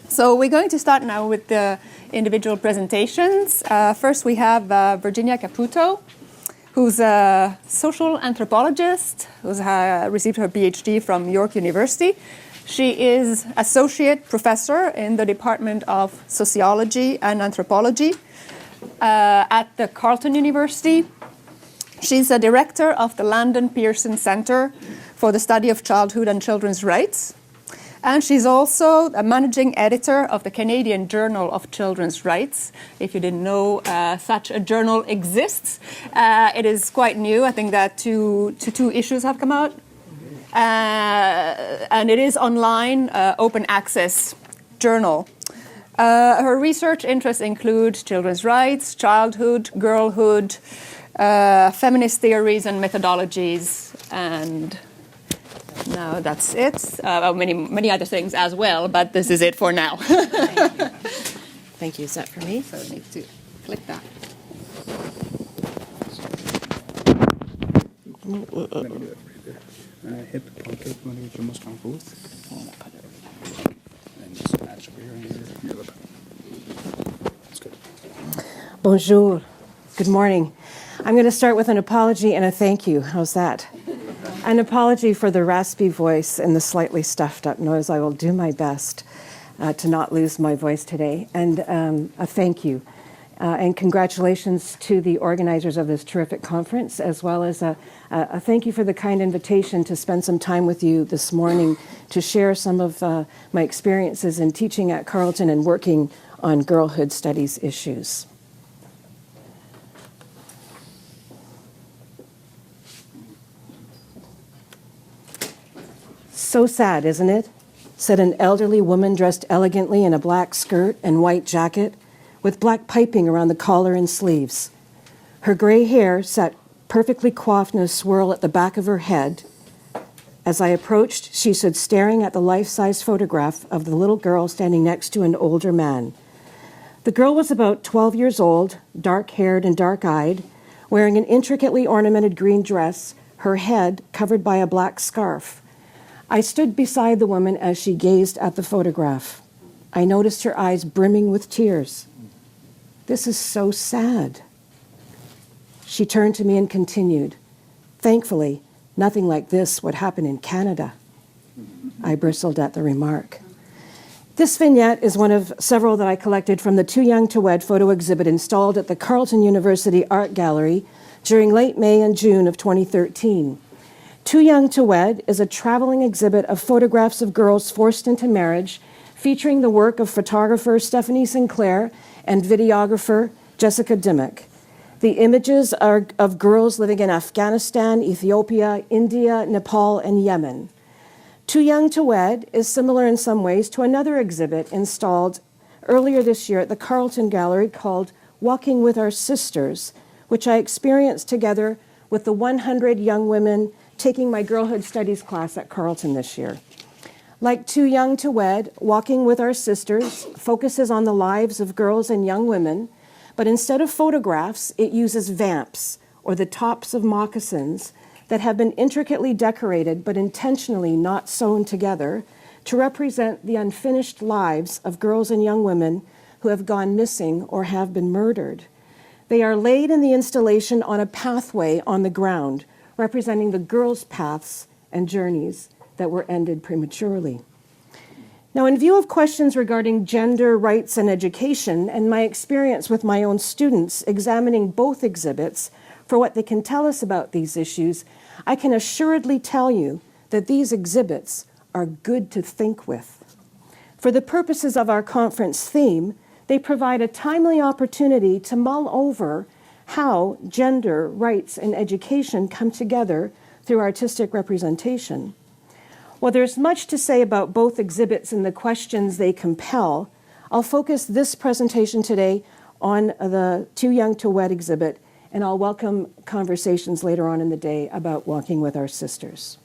So we're going to start now with the individual presentations. First we have Virginia Caputo, who's a social anthropologist who's received her PhD from York University. She is associate professor in the Department of Sociology and Anthropology at the Carleton University. She's a director of the Landon Pearson Center for the Study of Childhood and Children's Rights. And she's also a managing editor of the Canadian Journal of Children's Rights. If you didn't know such a journal exists, it is quite new. I think that two issues have come out. And it is online, open access journal. Her research interests include children's rights, childhood, girlhood, feminist theories and methodologies, and now that's it. Many other things as well, but this is it for now. Thank you. Is that for me? So I need to click that. Let me do that for you there. Hit the pocket when you almost come forth. And just match over here on your lip. That's good. Bonjour. Good morning. I'm going to start with an apology and a thank you. How's that? An apology for the raspy voice and the slightly stuffed up nose. I will do my best to not lose my voice today. And a thank you. And congratulations to the organizers of this terrific conference, as well as a thank you for the kind invitation to spend some time with you this morning to share some of my experiences in teaching at Carleton and working on girlhood studies issues. So sad, isn't it? Said an elderly woman dressed elegantly in a black skirt and white jacket with black piping around the collar and sleeves. Her gray hair sat perfectly coiffed in a swirl at the back of her head. As I approached, she stood staring at the life-size photograph of the little girl standing next to an older man. The girl was about 12 years old, dark-haired and dark-eyed, wearing an intricately ornamented green dress, her head covered by a black scarf. I stood beside the woman as she gazed at the photograph. I noticed her eyes brimming with tears. This is so sad. She turned to me and continued, "Thankfully, nothing like this would happen in Canada." I bristled at the remark. This vignette is one of several that I collected from the Too Young to Wed photo exhibit installed at the Carleton University Art Gallery during late May and June of 2013. Too Young to Wed is a traveling exhibit of photographs of girls forced into marriage, featuring the work of photographer Stephanie Sinclair and videographer Jessica Dimmock. The images are of girls living in Afghanistan, Ethiopia, India, Nepal, and Yemen. Too Young to Wed is similar in some ways to another exhibit installed earlier this year at the Carleton Gallery called Walking with Our Sisters, which I experienced together with the 100 young women taking my girlhood studies class at Carleton this year. Like Too Young to Wed, Walking with Our Sisters focuses on the lives of girls and young women, but instead of photographs, it uses vamps, or the tops of moccasins, that have been intricately decorated but intentionally not sewn together to represent the unfinished lives of girls and young women who have gone missing or have been murdered. They are laid in the installation on a pathway on the ground, representing the girls' paths and journeys that were ended prematurely. Now, in view of questions regarding gender, rights, and education, and my experience with my own students examining both exhibits for what they can tell us about these issues, I can assuredly tell you that these exhibits are good to think with. For the purposes of our conference theme, they provide a timely opportunity to mull over how gender, rights, and education come together through artistic representation. While there's much to say about both exhibits and the questions they compel, I'll focus this presentation today on the Too Young to Wed exhibit, and I'll welcome conversations later on in the day about Walking with Our Sisters.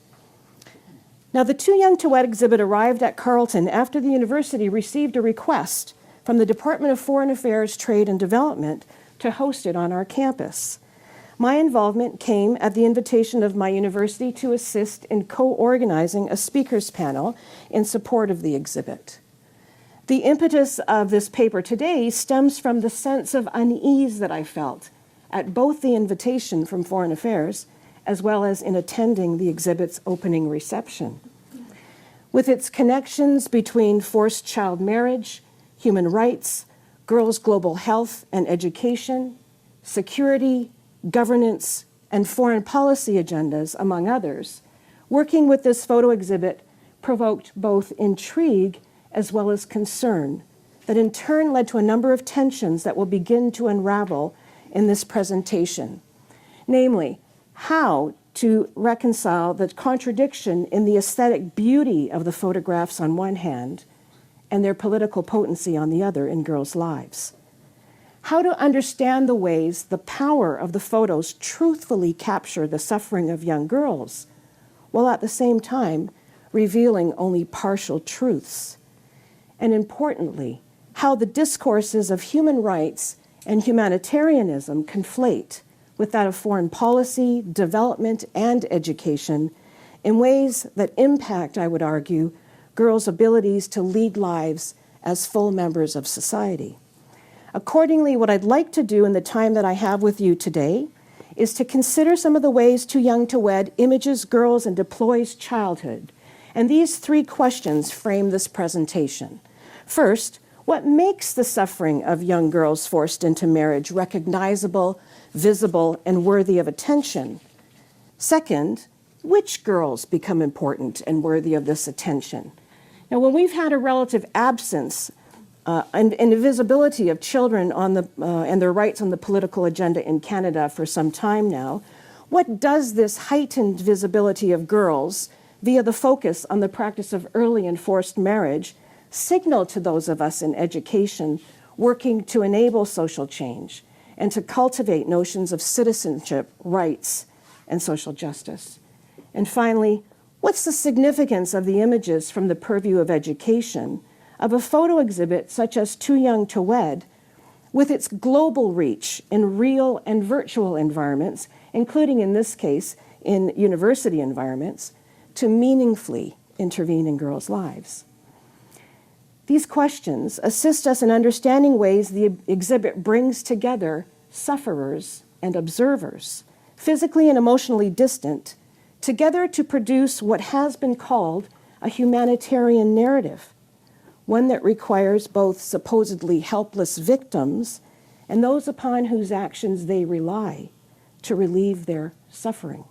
Now, the Too Young to Wed exhibit arrived at Carleton after the university received a request from the Department of Foreign Affairs, Trade and Development to host it on our campus. My involvement came at the invitation of my university to assist in co-organizing a speakers panel in support of the exhibit. The impetus of this paper today stems from the sense of unease that I felt at both the invitation from Foreign Affairs as well as in attending the exhibit's opening reception. With its connections between forced child marriage, human rights, girls' global health and education, security, governance, and foreign policy agendas, among others, working with this photo exhibit provoked both intrigue as well as concern that in turn led to a number of tensions that will begin to unravel in this presentation. Namely, how to reconcile the contradiction in the aesthetic beauty of the photographs on one hand and their political potency on the other in girls' lives. How to understand the ways the power of the photos truthfully capture the suffering of young girls, while at the same time revealing only partial truths. And importantly, how the discourses of human rights and humanitarianism conflate with that of foreign policy, development, and education in ways that impact, I would argue, girls' abilities to lead lives as full members of society. Accordingly, what I'd like to do in the time that I have with you today is to consider some of the ways Too Young to Wed images girls and deploys childhood. And these three questions frame this presentation. First, what makes the suffering of young girls forced into marriage recognizable, visible, and worthy of attention? Second, which girls become important and worthy of this attention? Now, when we've had a relative absence and invisibility of children on the, and their rights on the political agenda in Canada for some time now, what does this heightened visibility of girls via the focus on the practice of early and forced marriage signal to those of us in education working to enable social change and to cultivate notions of citizenship, rights, and social justice? And finally, what's the significance of the images from the purview of education of a photo exhibit such as Too Young to Wed, with its global reach in real and virtual environments, including in this case in university environments, to meaningfully intervene in girls' lives? These questions assist us in understanding ways the exhibit brings together sufferers and observers, physically and emotionally distant, together to produce what has been called a humanitarian narrative, one that requires both supposedly helpless victims and those upon whose actions they rely to relieve their suffering.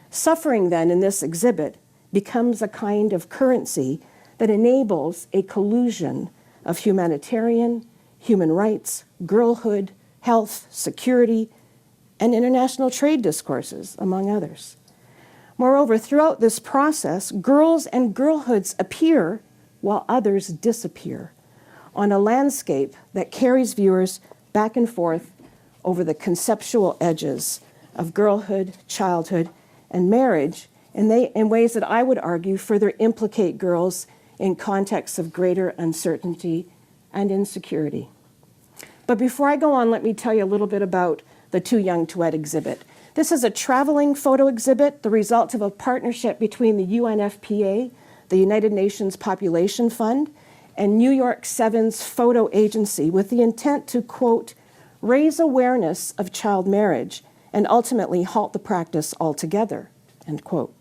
Suffering, then, in this exhibit becomes a kind of currency that enables a collusion of humanitarian, human rights, girlhood, health, security, and international trade discourses, among others. Moreover, throughout this process, girls and girlhoods appear while others disappear on a landscape that carries viewers back and forth over the conceptual edges of girlhood, childhood, and marriage in ways that I would argue further implicate girls in contexts of greater uncertainty and insecurity. But before I go on, let me tell you a little bit about the Too Young to Wed exhibit. This is a traveling photo exhibit, the result of a partnership between the UNFPA, the United Nations Population Fund, and New York 7's photo agency, with the intent to, quote, raise awareness of child marriage and ultimately halt the practice altogether, end quote.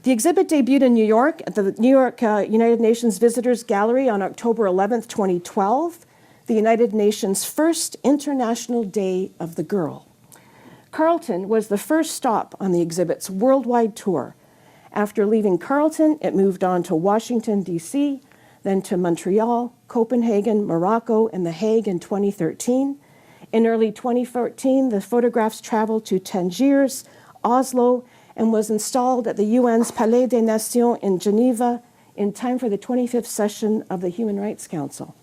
The exhibit debuted in New York at the New York United Nations Visitors Gallery on October 11th, 2012, the United Nations' first International Day of the Girl. Carleton was the first stop on the exhibit's worldwide tour. After leaving Carleton, it moved on to Washington, D.C., then to Montreal, Copenhagen, Morocco, and The Hague in 2013. In early 2014, the photographs traveled to Tangiers, Oslo, and was installed at the UN's Palais des Nations in Geneva in time for the 25th session of the Human Rights Council.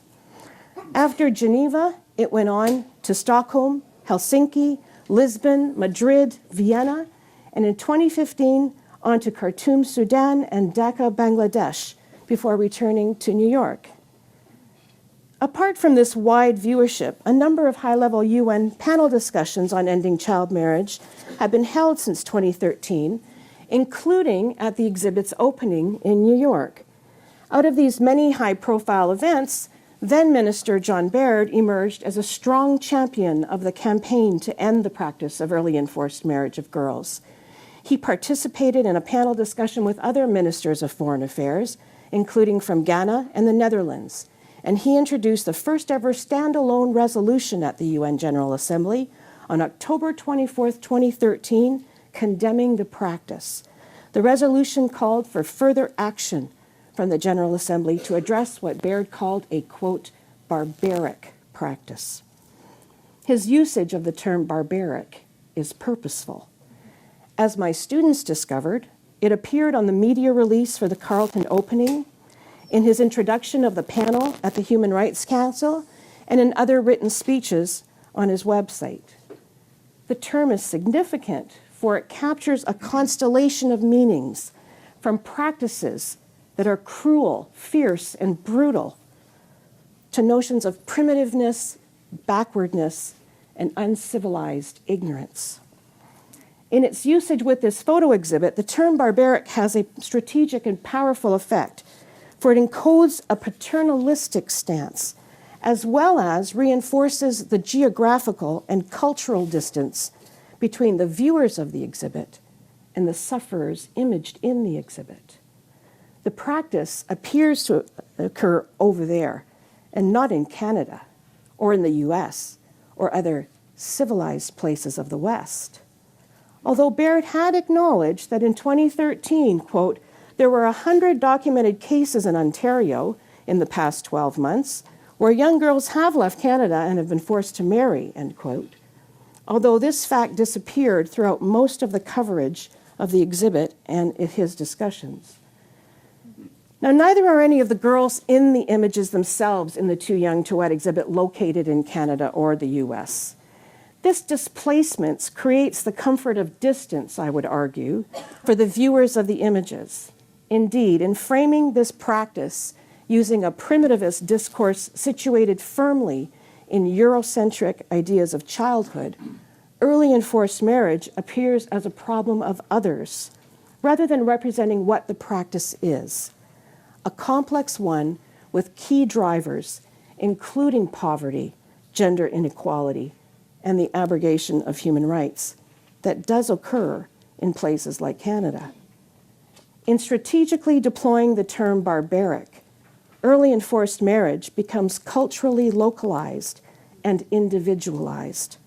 After Geneva, it went on to Stockholm, Helsinki, Lisbon, Madrid, Vienna, and in 2015, on to Khartoum, Sudan, and Dhaka, Bangladesh, before returning to New York. Apart from this wide viewership, a number of high-level UN panel discussions on ending child marriage have been held since 2013, including at the exhibit's opening in New York. Out of these many high-profile events, then Minister John Baird emerged as a strong champion of the campaign to end the practice of early enforced marriage of girls. He participated in a panel discussion with other ministers of foreign affairs, including from Ghana and the Netherlands, and he introduced the first ever standalone resolution at the UN General Assembly on October 24, 2013, condemning the practice. The resolution called for further action from the General Assembly to address what Baird called a, quote, barbaric practice. His usage of the term barbaric is purposeful. As my students discovered, it appeared on the media release for the Carleton opening, in his introduction of the panel at the Human Rights Council, and in other written speeches on his website. The term is significant, for it captures a constellation of meanings, from practices that are cruel, fierce, and brutal, to notions of primitiveness, backwardness, and uncivilized ignorance. In its usage with this photo exhibit, the term barbaric has a strategic and powerful effect, for it encodes a paternalistic stance, as well as reinforces the geographical and cultural distance between the viewers of the exhibit and the sufferers imaged in the exhibit. The practice appears to occur over there and not in Canada or in the US or other civilized places of the West. Although Baird had acknowledged that in 2013, quote, there were 100 documented cases in Ontario in the past 12 months where young girls have left Canada and have been forced to marry, end quote. Although this fact disappeared throughout most of the coverage of the exhibit and his discussions. Now, neither are any of the girls in the images themselves in the Too Young to Wed exhibit located in Canada or the US. This displacement creates the comfort of distance, I would argue, for the viewers of the images. Indeed, in framing this practice using a primitivist discourse situated firmly in Eurocentric ideas of childhood, early enforced marriage appears as a problem of others, rather than representing what the practice is. A complex one with key drivers, including poverty, gender inequality, and the abrogation of human rights that does occur in places like Canada. In strategically deploying the term barbaric, early enforced marriage becomes culturally localized and individualized.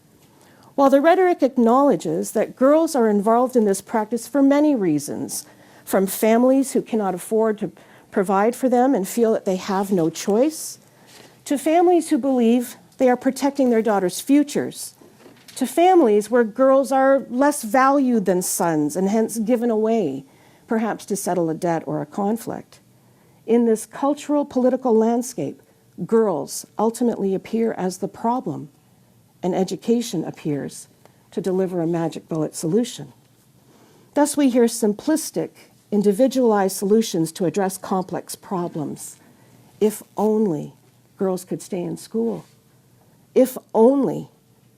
While the rhetoric acknowledges that girls are involved in this practice for many reasons, from families who cannot afford to provide for them and feel that they have no choice, to families who believe they are protecting their daughters' futures, to families where girls are less valued than sons and hence given away, perhaps to settle a debt or a conflict. In this cultural political landscape, girls ultimately appear as the problem, and education appears to deliver a magic bullet solution. Thus, we hear simplistic, individualized solutions to address complex problems. If only girls could stay in school. If only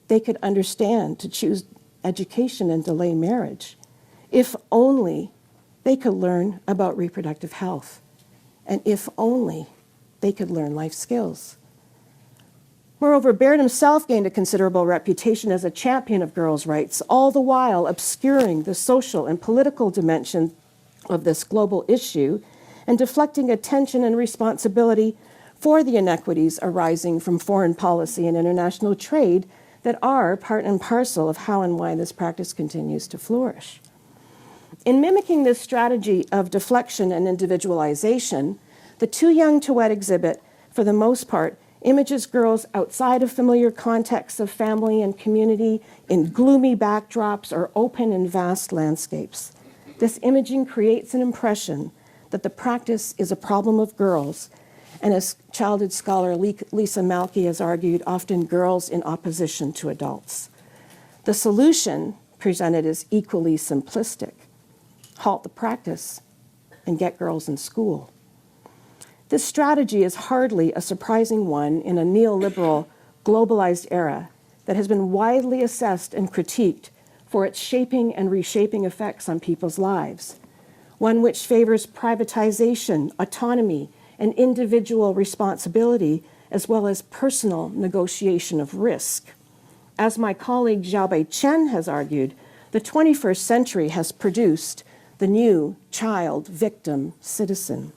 they could understand to choose education and delay marriage. If only they could learn about reproductive health. And if only they could learn life skills. Moreover, Baird himself gained a considerable reputation as a champion of girls' rights, all the while obscuring the social and political dimension of this global issue and deflecting attention and responsibility for the inequities arising from foreign policy and international trade that are part and parcel of how and why this practice continues to flourish. In mimicking this strategy of deflection and individualization, the Too Young to Wed exhibit, for the most part, images girls outside of familiar contexts of family and community in gloomy backdrops or open and vast landscapes. This imaging creates an impression that the practice is a problem of girls, and as childhood scholar Lisa Malky has argued, often girls in opposition to adults. The solution presented is equally simplistic. Halt the practice and get girls in school. This strategy is hardly a surprising one in a neoliberal, globalized era that has been widely assessed and critiqued for its shaping and reshaping effects on people's lives, one which favors privatization, autonomy, and individual responsibility, as well as personal negotiation of risk. As my colleague Xiaobei Chen has argued, the 21st century has produced the new child victim citizen.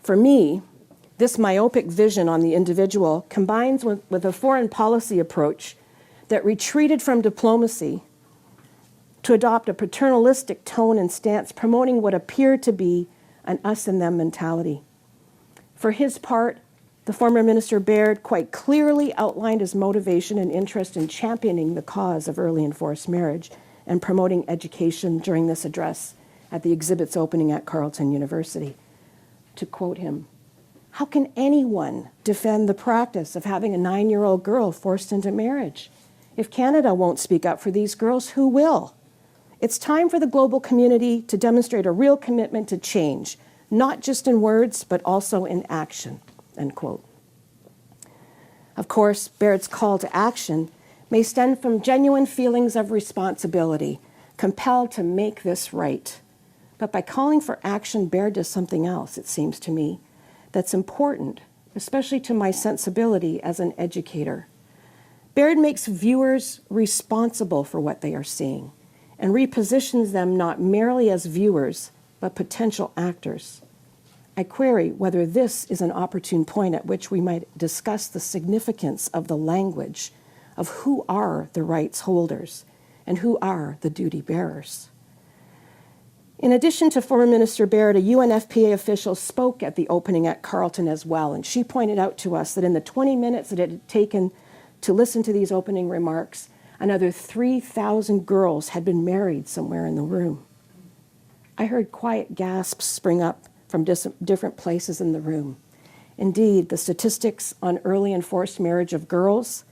For me, this myopic vision on the individual combines with a foreign policy approach that retreated from diplomacy to adopt a paternalistic tone and stance, promoting what appeared to be an us and them mentality. For his part, the former Minister Baird quite clearly outlined his motivation and interest in championing the cause of early and forced marriage and promoting education during this address at the exhibit's opening at Carleton University. To quote him, "How can anyone defend the practice of having a 9-year-old girl forced into marriage? If Canada won't speak up for these girls, who will? It's time for the global community to demonstrate a real commitment to change, not just in words, but also in action," end quote. Of course, Baird's call to action may stem from genuine feelings of responsibility, compelled to make this right. But by calling for action, Baird does something else, it seems to me, that's important, especially to my sensibility as an educator. Baird makes viewers responsible for what they are seeing and repositions them not merely as viewers, but potential actors. I query whether this is an opportune point at which we might discuss the significance of the language of who are the rights holders and who are the duty bearers. In addition to former Minister Baird, a UNFPA official spoke at the opening at Carleton as well, and she pointed out to us that in the 20 minutes that it had taken to listen to these opening remarks, another 3,000 girls had been married somewhere in the room. I heard quiet gasps spring up from different places in the room. Indeed, the statistics on early and forced marriage of girls,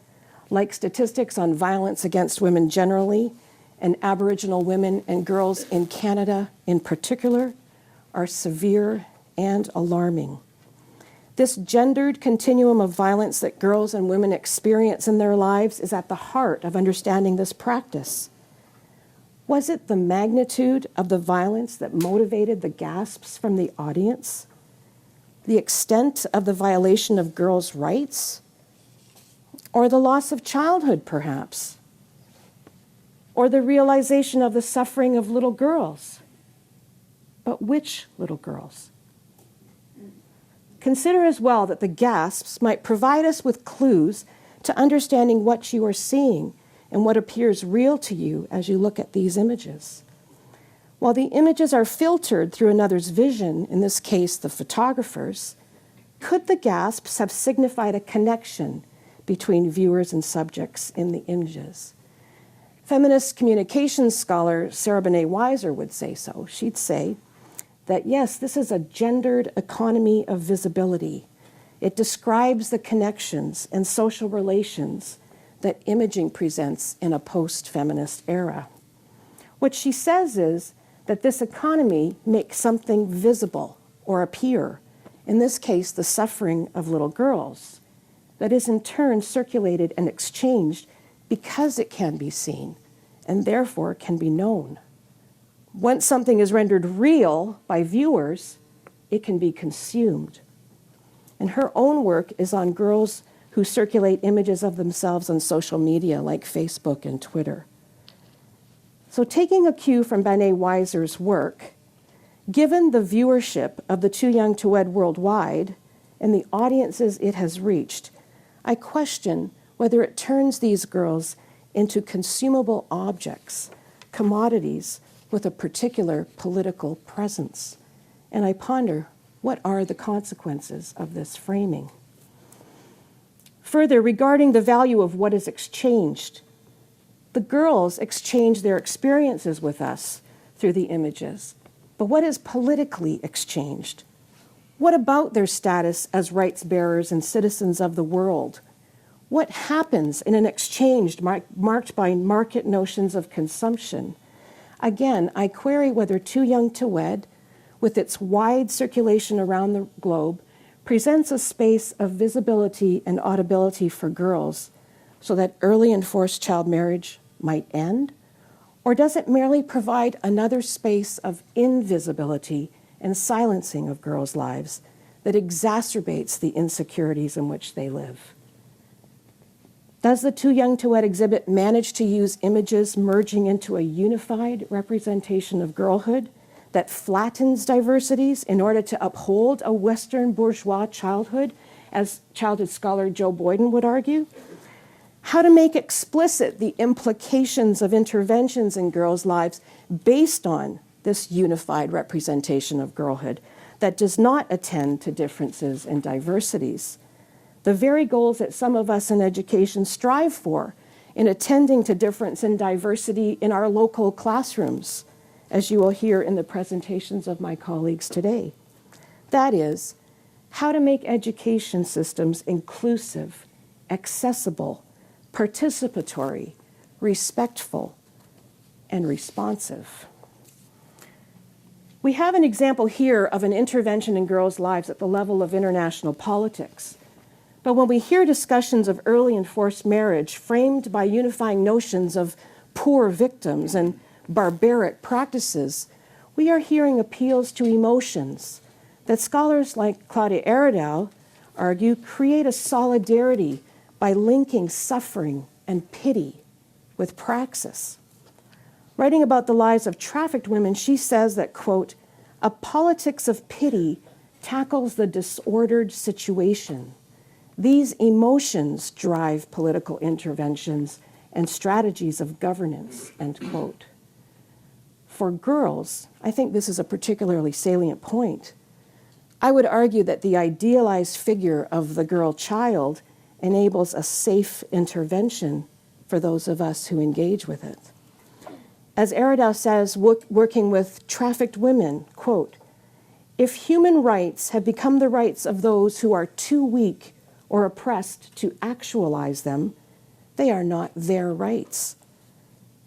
like statistics on violence against women generally, and Aboriginal women and girls in Canada in particular, are severe and alarming. This gendered continuum of violence that girls and women experience in their lives is at the heart of understanding this practice. Was it the magnitude of the violence that motivated the gasps from the audience? The extent of the violation of girls' rights? Or the loss of childhood, perhaps? Or the realization of the suffering of little girls? But which little girls? Consider as well that the gasps might provide us with clues to understanding what you are seeing and what appears real to you as you look at these images. While the images are filtered through another's vision, in this case the photographer's, could the gasps have signified a connection between viewers and subjects in the images? Feminist communications scholar Sarah Benet Weiser would say so. She'd say that yes, this is a gendered economy of visibility. It describes the connections and social relations that imaging presents in a post-feminist era. What she says is that this economy makes something visible or appear, in this case, the suffering of little girls, that is in turn circulated and exchanged because it can be seen and therefore can be known. Once something is rendered real by viewers, it can be consumed. And her own work is on girls who circulate images of themselves on social media like Facebook and Twitter. So taking a cue from Benet Weiser's work, given the viewership of the Too Young to Wed worldwide and the audiences it has reached, I question whether it turns these girls into consumable objects, commodities with a particular political presence. And I ponder, what are the consequences of this framing? Further, regarding the value of what is exchanged, the girls exchange their experiences with us through the images. But what is politically exchanged? What about their status as rights bearers and citizens of the world? What happens in an exchange marked by market notions of consumption, Again, I query whether Too Young to Wed, with its wide circulation around the globe, presents a space of visibility and audibility for girls so that early and forced child marriage might end, or does it merely provide another space of invisibility and silencing of girls' lives that exacerbates the insecurities in which they live? Does the Too Young to Wed exhibit manage to use images merging into a unified representation of girlhood that flattens diversities in order to uphold a Western bourgeois childhood, as childhood scholar Joe Boyden would argue? How to make explicit the implications of interventions in girls' lives based on this unified representation of girlhood that does not attend to differences and diversities, the very goals that some of us in education strive for in attending to difference and diversity in our local classrooms, as you will hear in the presentations of my colleagues today. That is, how to make education systems inclusive, accessible, participatory, respectful, and responsive. We have an example here of an intervention in girls' lives at the level of international politics. But when we hear discussions of early and forced marriage framed by unifying notions of poor victims and barbaric practices, we are hearing appeals to emotions that scholars like Claudia Eredau argue create a solidarity by linking suffering and pity with praxis. Writing about the lives of trafficked women, she says that, quote, "A politics of pity tackles the disordered situation. These emotions drive political interventions and strategies of governance," end quote. For girls, I think this is a particularly salient point. I would argue that the idealized figure of the girl child enables a safe intervention for those of us who engage with it. As Eredau says, working with trafficked women, quote, "If human rights have become the rights of those who are too weak or oppressed to actualize them, they are not their rights.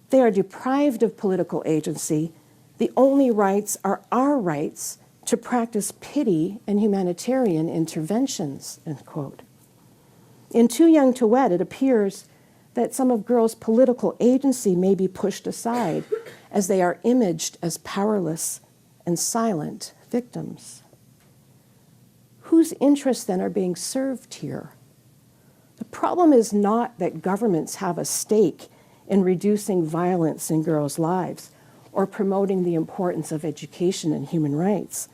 They are deprived of political agency. The only rights are our rights to practice pity and humanitarian interventions," end quote. In Too Young to Wed, it appears that some of girls' political agency may be pushed aside as they are imaged as powerless and silent victims. Whose interests then are being served here? The problem is not that governments have a stake in reducing violence in girls' lives or promoting the importance of education and human rights.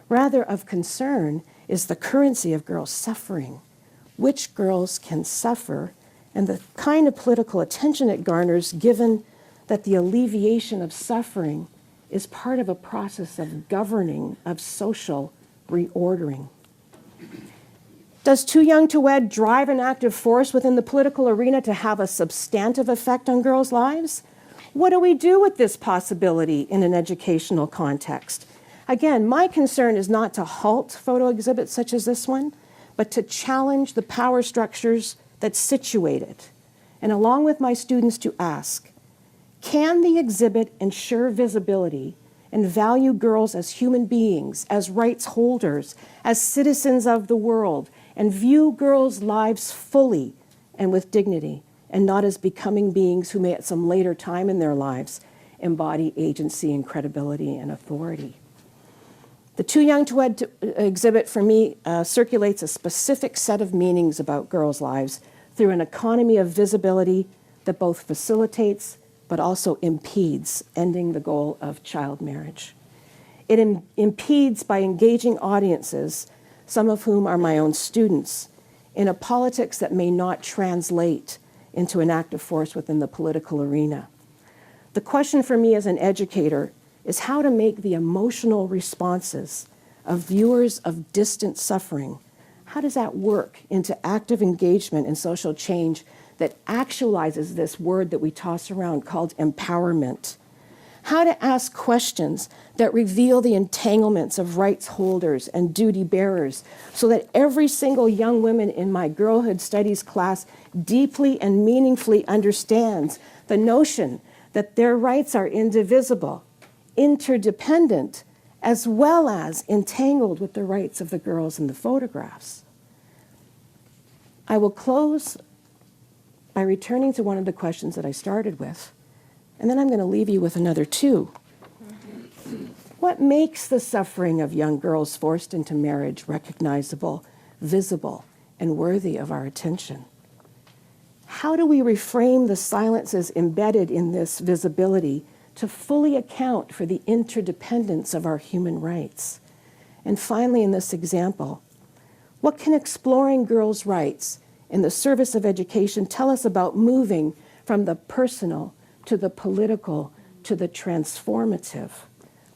Rather, of concern is the currency of girls' suffering, which girls can suffer, and the kind of political attention it garners given that the alleviation of suffering is part of a process of governing, of social reordering. Does Too Young to Wed drive an active force within the political arena to have a substantive effect on girls' lives? What do we do with this possibility in an educational context? Again, my concern is not to halt photo exhibits such as this one, but to challenge the power structures that situate it, and along with my students to ask, can the exhibit ensure visibility and value girls as human beings, as rights holders, as citizens of the world, and view girls' lives fully and with dignity, and not as becoming beings who may at some later time in their lives embody agency and credibility and authority? The Too Young to Wed exhibit, for me, circulates a specific set of meanings about girls' lives through an economy of visibility that both facilitates but also impedes ending the goal of child marriage. It impedes by engaging audiences, some of whom are my own students, in a politics that may not translate into an active force within the political arena. The question for me as an educator is how to make the emotional responses of viewers of distant suffering, how does that work into active engagement in social change that actualizes this word that we toss around called empowerment? How to ask questions that reveal the entanglements of rights holders and duty bearers so that every single young woman in my girlhood studies class deeply and meaningfully understands the notion that their rights are indivisible, interdependent, as well as entangled with the rights of the girls in the photographs. I will close by returning to one of the questions that I started with, and then I'm going to leave you with another two. What makes the suffering of young girls forced into marriage recognizable, visible, and worthy of our attention? How do we reframe the silences embedded in this visibility to fully account for the interdependence of our human rights? And finally, in this example, what can exploring girls' rights in the service of education tell us about moving from the personal to the political to the transformative?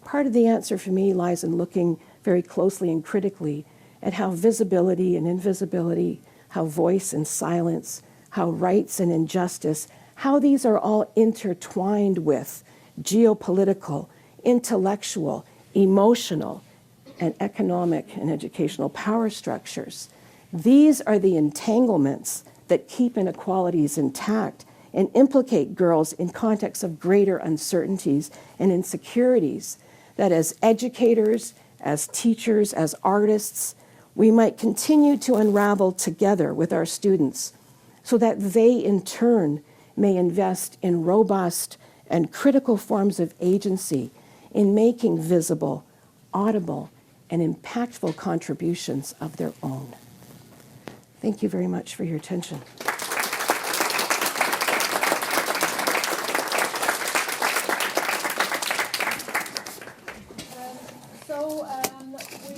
Part of the answer for me lies in looking very closely and critically at how visibility and invisibility, how voice and silence, how rights and injustice, how these are all intertwined with geopolitical, intellectual, emotional, and economic and educational power structures. These are the entanglements that keep inequalities intact and implicate girls in contexts of greater uncertainties and insecurities that as educators, as teachers, as artists, we might continue to unravel together with our students so that they in turn may invest in robust and critical forms of agency in making visible, audible, and impactful contributions of their own. Thank you very much for your attention.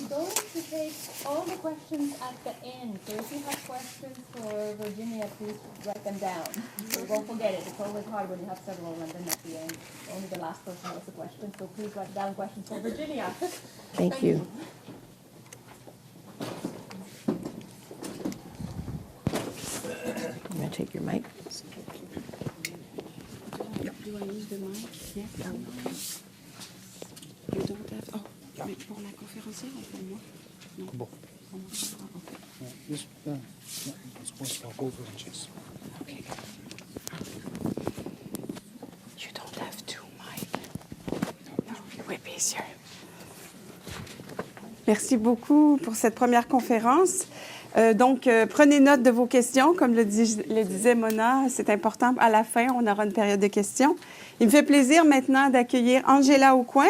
We're going to take all the questions at the end. So if you have questions for Virginia, please write them down. So don't forget it. It's always hard when you have several and then at the end, only the last person has a question. So please write down questions for Virginia. Thank you. I'm going to take your mic. Do I use the mic? Yes. You don't have... Oh, mais pour la conférencière, on fait moi? Non. Bon. Okay. Yeah, just, let's walk over and just... Okay. You don't have to, Mike. No, it will be easier. Merci beaucoup pour cette première conférence. Prenez note de vos questions. Comme le disait Mona, c'est important. À la fin, on aura une période de questions. Il me fait plaisir maintenant d'accueillir Angela Aucoin.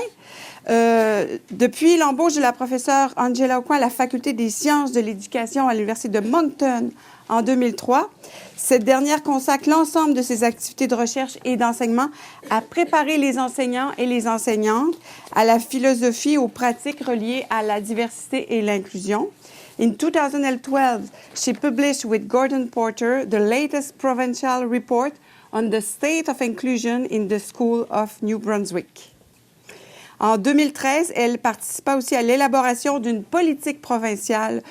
Depuis l'embauche de la professeure Angela Aucoin à la Faculté des sciences de l'éducation à l'Université de Moncton en 2003, cette dernière consacre l'ensemble de ses activités de recherche et d'enseignement à préparer les enseignants et les enseignantes à la philosophie et aux pratiques reliées à la diversité et l'inclusion. In 2012, she published with Gordon Porter the latest provincial report on the state of inclusion in the School of New Brunswick. En 2013, elle participa aussi à l'élaboration d'une politique provinciale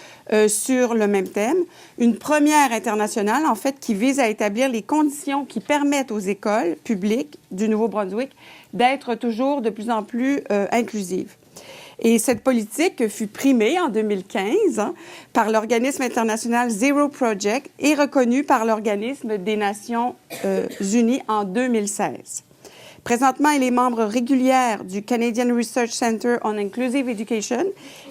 sur le même thème, une première internationale, en fait, qui vise à établir les conditions qui permettent aux écoles publiques du Nouveau-Brunswick d'être toujours de plus en plus inclusives. Et cette politique fut primée en 2015 par l'organisme international Zero Project et reconnue par l'organisme des Nations Unies en 2016. Présentement, elle est membre régulière du Canadian Research Centre on Inclusive Education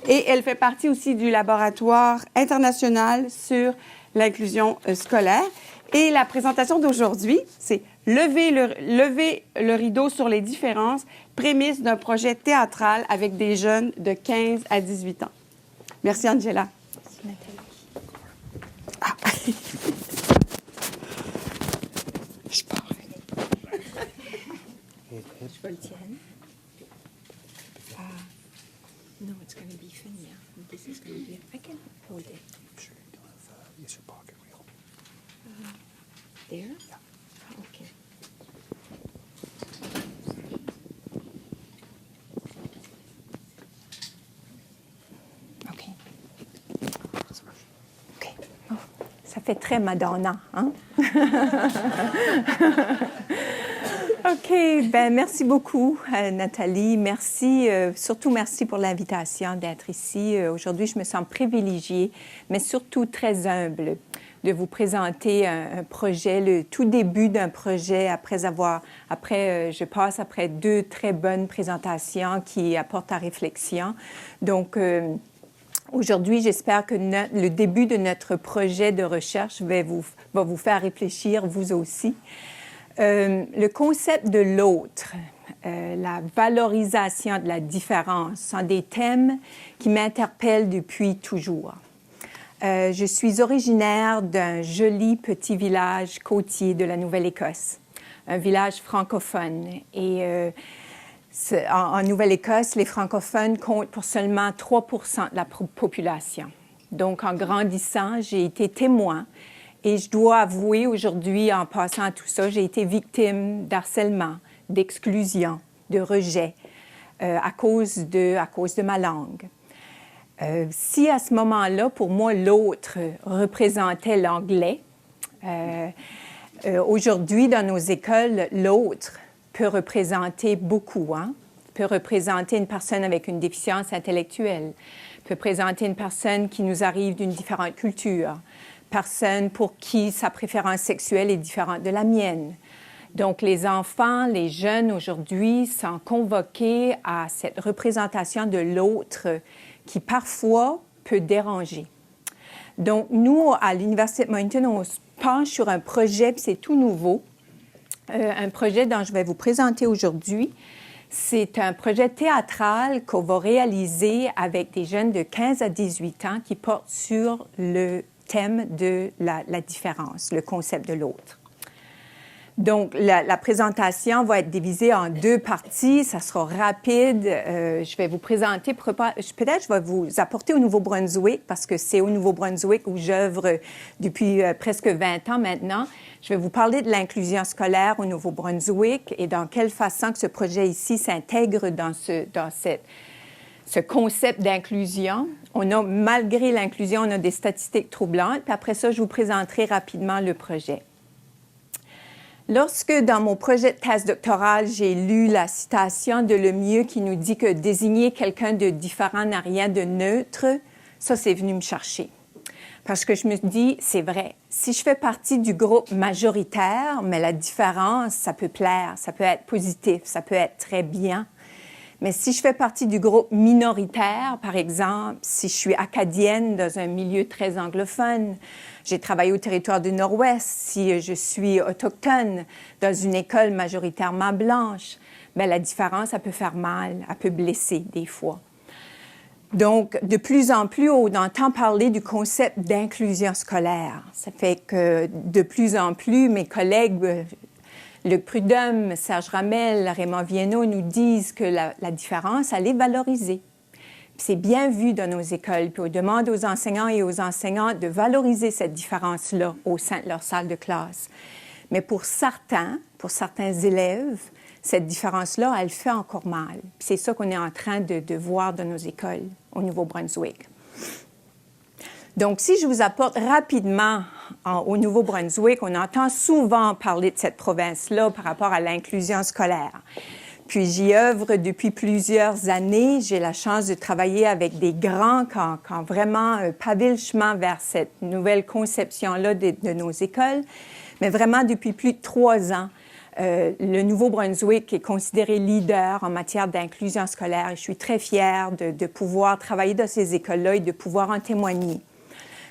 et elle fait partie aussi du laboratoire international sur l'inclusion scolaire. Et la présentation d'aujourd'hui, c'est lever le rideau sur les différences, prémisse d'un projet théâtral avec des jeunes de 15 à 18 ans. Merci, Angela. Merci, Nathalie. Ah. Je pars. Je peux le tienne. No, it's going to be funny. This is going to be... I can hold it. Sure, you don't have... Yes, your pocket wheel. There? Yeah. Okay. Okay. Okay. Oh, ça fait très Madonna, hein? OK. Ben merci beaucoup, Nathalie. Merci, surtout merci pour l'invitation d'être ici. Aujourd'hui, je me sens privilégiée, mais surtout très humble de vous présenter un projet, le tout début d'un projet, je passe après 2 très bonnes présentations qui apportent à réflexion. Donc, aujourd'hui, j'espère que le début de notre projet de recherche va vous faire réfléchir, vous aussi. Le concept de l'autre, la valorisation de la différence sont des thèmes qui m'interpellent depuis toujours. Je suis originaire d'un joli petit village côtier de la Nouvelle-Écosse, un village francophone. Et en Nouvelle-Écosse, les francophones comptent pour seulement 3% de la population. Donc, en grandissant, j'ai été témoin et je dois avouer aujourd'hui, en passant à tout ça, j'ai été victime d'harcèlement, d'exclusion, de rejet à cause de ma langue. Si à ce moment-là, pour moi, l'autre représentait l'anglais, aujourd'hui, dans nos écoles, l'autre peut représenter beaucoup, peut représenter une personne avec une déficience intellectuelle, peut représenter une personne qui nous arrive d'une différente culture, personne pour qui sa préférence sexuelle est différente de la mienne. Donc, les enfants, les jeunes aujourd'hui sont convoqués à cette représentation de l'autre qui parfois peut déranger. Donc, nous, à l'Université de Moncton, on se penche sur un projet, puis c'est tout nouveau, un projet dont je vais vous présenter aujourd'hui. C'est un projet théâtral qu'on va réaliser avec des jeunes de 15 à 18 ans qui portent sur le thème de la différence, le concept de l'autre. Donc, la présentation va être divisée en 2 parties. Ça sera rapide. Je vais vous présenter, peut-être je vais vous apporter au Nouveau-Brunswick parce que c'est au Nouveau-Brunswick où j'œuvre depuis presque 20 ans maintenant. Je vais vous parler de l'inclusion scolaire au Nouveau-Brunswick et dans quelle façon que ce projet ici s'intègre dans ce concept d'inclusion. Malgré l'inclusion, on a des statistiques troublantes. Puis après ça, je vous présenterai rapidement le projet. Lorsque, dans mon projet de thèse doctorale, j'ai lu la citation de Lemieux qui nous dit que désigner quelqu'un de différent n'a rien de neutre, ça, c'est venu me chercher. Parce que je me dis, c'est vrai, si je fais partie du groupe majoritaire, mais la différence, ça peut plaire, ça peut être positif, ça peut être très bien. Mais si je fais partie du groupe minoritaire, par exemple, si je suis acadienne dans un milieu très anglophone, j'ai travaillé au territoire du Nord-Ouest, si je suis autochtone dans une école majoritairement blanche, bien, la différence, ça peut faire mal, elle peut blesser des fois. Donc, de plus en plus, on entend parler du concept d'inclusion scolaire. Ça fait que de plus en plus, mes collègues Luc Prudhomme, Serge Ramel, Raymond Viennot nous disent que la différence, elle est valorisée. C'est bien vu dans nos écoles. Puis on demande aux enseignants et aux enseignantes de valoriser cette différence-là au sein de leur salle de classe. Mais pour certains élèves, cette différence-là, elle fait encore mal. Puis c'est ça qu'on est en train de voir dans nos écoles au Nouveau-Brunswick. Donc, si je vous apporte rapidement au Nouveau-Brunswick, on entend souvent parler de cette province-là par rapport à l'inclusion scolaire. Puis j'y œuvre depuis plusieurs années. J'ai la chance de travailler avec des grands qui ont vraiment pavé le chemin vers cette nouvelle conception-là de nos écoles. Mais vraiment, depuis plus de 3 ans, le Nouveau-Brunswick est considéré leader en matière d'inclusion scolaire. Et je suis très fière de pouvoir travailler dans ces écoles-là et de pouvoir en témoigner.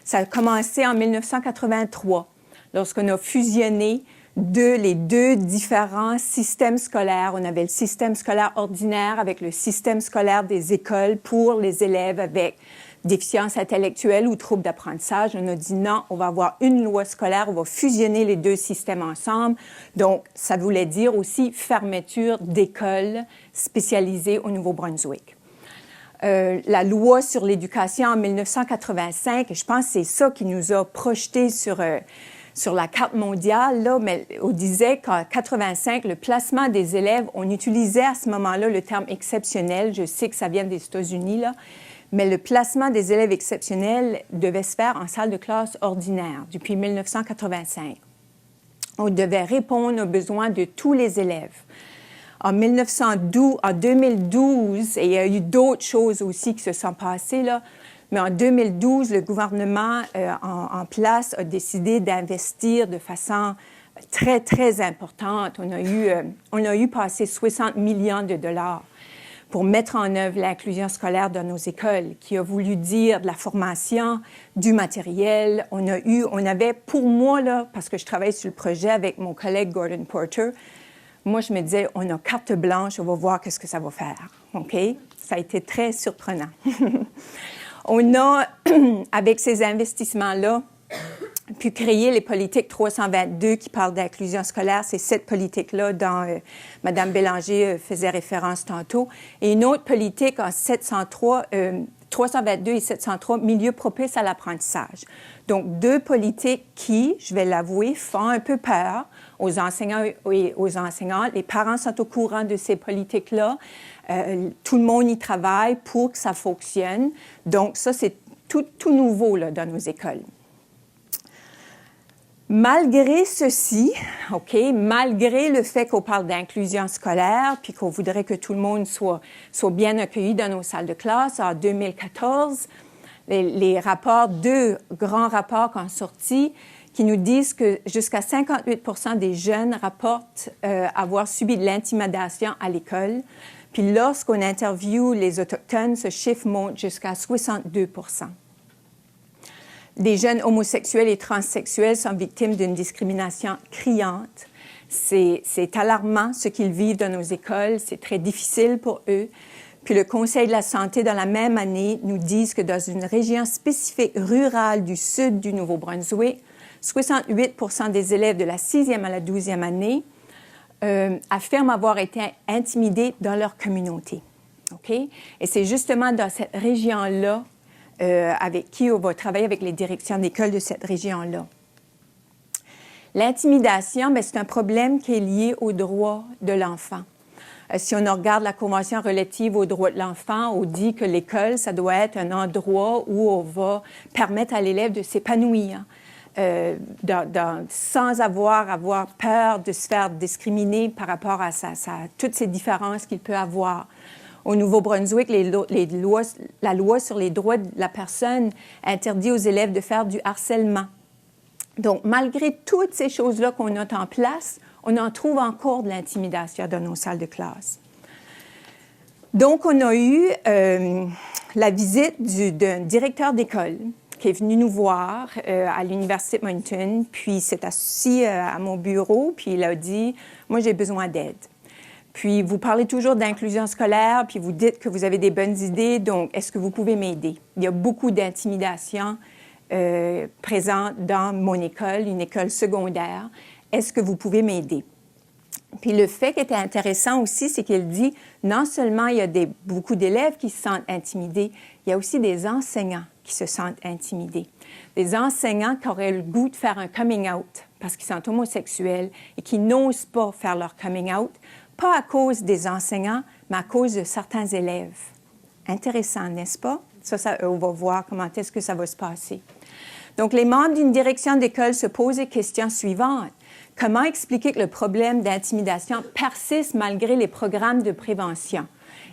Ça a commencé en 1983, lorsqu'on a fusionné les 2 différents systèmes scolaires. On avait le système scolaire ordinaire avec le système scolaire des écoles pour les élèves avec déficience intellectuelle ou troubles d'apprentissage. On a dit non, on va avoir une loi scolaire, on va fusionner les 2 systèmes ensemble. Donc, ça voulait dire aussi fermeture d'écoles spécialisées au Nouveau-Brunswick. La loi sur l'éducation en 1985, je pense que c'est ça qui nous a projetés sur la carte mondiale, là, mais on disait qu'en 1985, le placement des élèves, on utilisait à ce moment-là le terme exceptionnel. Je sais que ça vient des États-Unis, là, mais le placement des élèves exceptionnels devait se faire en salle de classe ordinaire depuis 1985. On devait répondre aux besoins de tous les élèves. En 2012, et il y a eu d'autres choses aussi qui se sont passées, là, Mais en 2012, le gouvernement en place a décidé d'investir de façon très, très importante. On a eu passé 60 millions de dollars pour mettre en œuvre l'inclusion scolaire dans nos écoles, qui a voulu dire de la formation, du matériel. On avait, pour moi, là, parce que je travaille sur le projet avec mon collègue Gordon Porter, moi, je me disais, on a carte blanche, on va voir qu'est-ce que ça va faire. OK? Ça a été très surprenant. On a, avec ces investissements-là, pu créer les politiques 322 qui parlent d'inclusion scolaire. C'est cette politique-là dont Mme Bélanger faisait référence tantôt. Et une autre politique en 322 et 703, milieu propice à l'apprentissage. Donc, 2 politiques qui, je vais l'avouer, font un peu peur aux enseignants et aux enseignantes. Les parents sont au courant de ces politiques-là. Tout le monde y travaille pour que ça fonctionne. Donc, ça, c'est tout nouveau là, dans nos écoles. Malgré ceci, OK, malgré le fait qu'on parle d'inclusion scolaire puis qu'on voudrait que tout le monde soit bien accueilli dans nos salles de classe, en 2014, les rapports, 2 grands rapports qui ont sorti qui nous disent que jusqu'à 58% des jeunes rapportent avoir subi de l'intimidation à l'école. Puis lorsqu'on interviewe les Autochtones, ce chiffre monte jusqu'à 62%. Des jeunes homosexuels et transsexuels sont victimes d'une discrimination criante. C'est alarmant ce qu'ils vivent dans nos écoles, c'est très difficile pour eux. Puis le Conseil de la santé, dans la même année, nous dit que dans une région spécifique rurale du sud du Nouveau-Brunswick, 68% des élèves de la 6e à la 12e année affirment avoir été intimidés dans leur communauté. OK? Et c'est justement dans cette région-là avec qui on va travailler avec les directions d'école de cette région-là. L'intimidation, c'est un problème qui est lié aux droits de l'enfant. Si on regarde la Convention relative aux droits de l'enfant, on dit que l'école, ça doit être un endroit où on va permettre à l'élève de s'épanouir sans avoir peur de se faire discriminer par rapport à toutes ces différences qu'il peut avoir. Au Nouveau-Brunswick, la loi sur les droits de la personne interdit aux élèves de faire du harcèlement. Donc, malgré toutes ces choses-là qu'on a en place, on en trouve encore de l'intimidation dans nos salles de classe. Donc, on a eu la visite d'un directeur d'école qui est venu nous voir à l'Université de Moncton, puis s'est assis à mon bureau, puis il a dit « Moi, j'ai besoin d'aide. » Puis, vous parlez toujours d'inclusion scolaire, puis vous dites que vous avez des bonnes idées, donc est-ce que vous pouvez m'aider? Il y a beaucoup d'intimidation présente dans mon école, une école secondaire. Est-ce que vous pouvez m'aider? Puis le fait qui était intéressant aussi, c'est qu'il dit, non seulement il y a beaucoup d'élèves qui se sentent intimidés, il y a aussi des enseignants qui se sentent intimidés. Des enseignants qui auraient le goût de faire un coming out parce qu'ils sont homosexuels et qui n'osent pas faire leur coming out, pas à cause des enseignants, mais à cause de certains élèves. Intéressant, n'est-ce pas? Ça, on va voir comment est-ce que ça va se passer. Donc, les membres d'une direction d'école se posent les questions suivantes. Comment expliquer que le problème d'intimidation persiste malgré les programmes de prévention?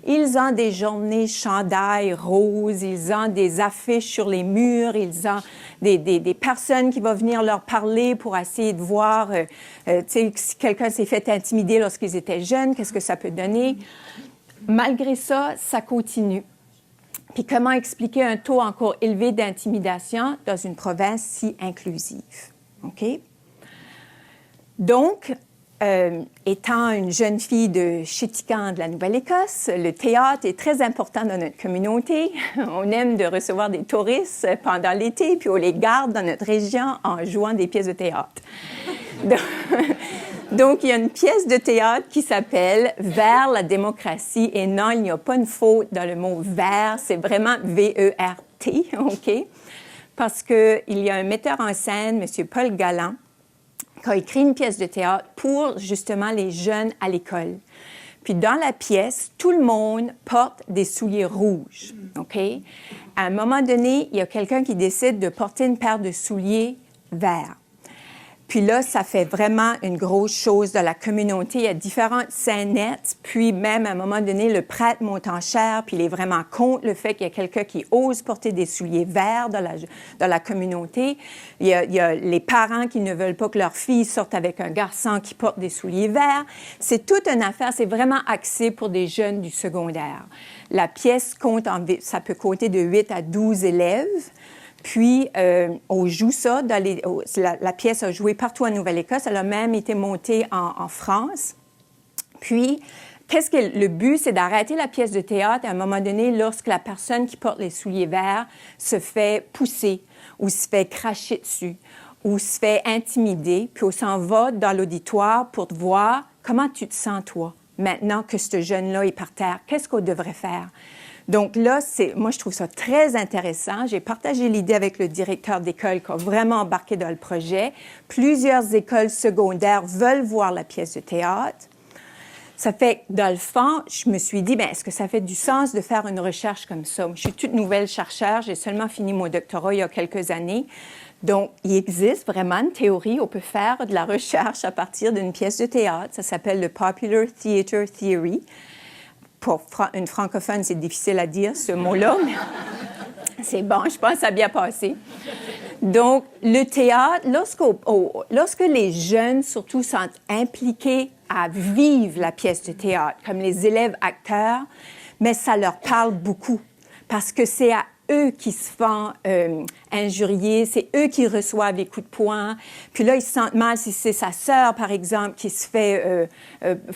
Ils ont des journées chandail roses, ils ont des affiches sur les murs, ils ont des personnes qui vont venir leur parler pour essayer de voir si quelqu'un s'est fait intimider lorsqu'ils étaient jeunes, qu'est-ce que ça peut donner. Malgré ça, ça continue. Puis comment expliquer un taux encore élevé d'intimidation dans une province si inclusive? OK? Donc, étant une jeune fille de Chétican de la Nouvelle-Écosse, le théâtre est très important dans notre communauté. On aime de recevoir des touristes pendant l'été, puis on les garde dans notre région en jouant des pièces de théâtre. Donc, il y a une pièce de théâtre qui s'appelle « Vers la démocratie ». Et non, il n'y a pas une faute dans le mot « vers », c'est vraiment « V-E-R-T », OK? Parce qu'il y a un metteur en scène, M. Paul Galland, qui a écrit une pièce de théâtre pour, justement, les jeunes à l'école. Puis, dans la pièce, tout le monde porte des souliers rouges, OK? À un moment donné, il y a quelqu'un qui décide de porter une paire de souliers verts. Puis là, ça fait vraiment une grosse chose dans la communauté. Il y a différentes scénettes, puis même à un moment donné, le prêtre monte en chair, puis il est vraiment contre le fait qu'il y a quelqu'un qui ose porter des souliers verts dans la communauté. Il y a les parents qui ne veulent pas que leur fille sorte avec un garçon qui porte des souliers verts. C'est toute une affaire, c'est vraiment axé pour des jeunes du secondaire. La pièce ça peut compter de 8 à 12 élèves. Puis, on joue ça. La pièce a joué partout en Nouvelle-Écosse. Elle a même été montée en France. Puis, le but, c'est d'arrêter la pièce de théâtre à un moment donné lorsque la personne qui porte les souliers verts se fait pousser ou se fait cracher dessus ou se fait intimider. Puis, on s'en va dans l'auditoire pour te voir comment tu te sens, toi, maintenant que ce jeune-là est par terre. Qu'est-ce qu'on devrait faire? Donc là, moi, je trouve ça très intéressant. J'ai partagé l'idée avec le directeur d'école qui a vraiment embarqué dans le projet. Plusieurs écoles secondaires veulent voir la pièce de théâtre. Ça fait, dans le fond, je me suis dit, est-ce que ça fait du sens de faire une recherche comme ça? Je suis toute nouvelle chercheure. J'ai seulement fini mon doctorat il y a quelques années. Donc, il existe vraiment une théorie. On peut faire de la recherche à partir d'une pièce de théâtre. Ça s'appelle le Popular Theatre Theory. Pour une francophone, c'est difficile à dire, ce mot-là, mais c'est bon, je pense que ça a bien passé. Donc, le théâtre, lorsque les jeunes, surtout, sont impliqués à vivre la pièce de théâtre, comme les élèves acteurs, mais ça leur parle beaucoup, parce que c'est à eux qui se font injurier, c'est eux qui reçoivent les coups de poing. Puis là, ils se sentent mal si c'est sa sœur, par exemple, qui se fait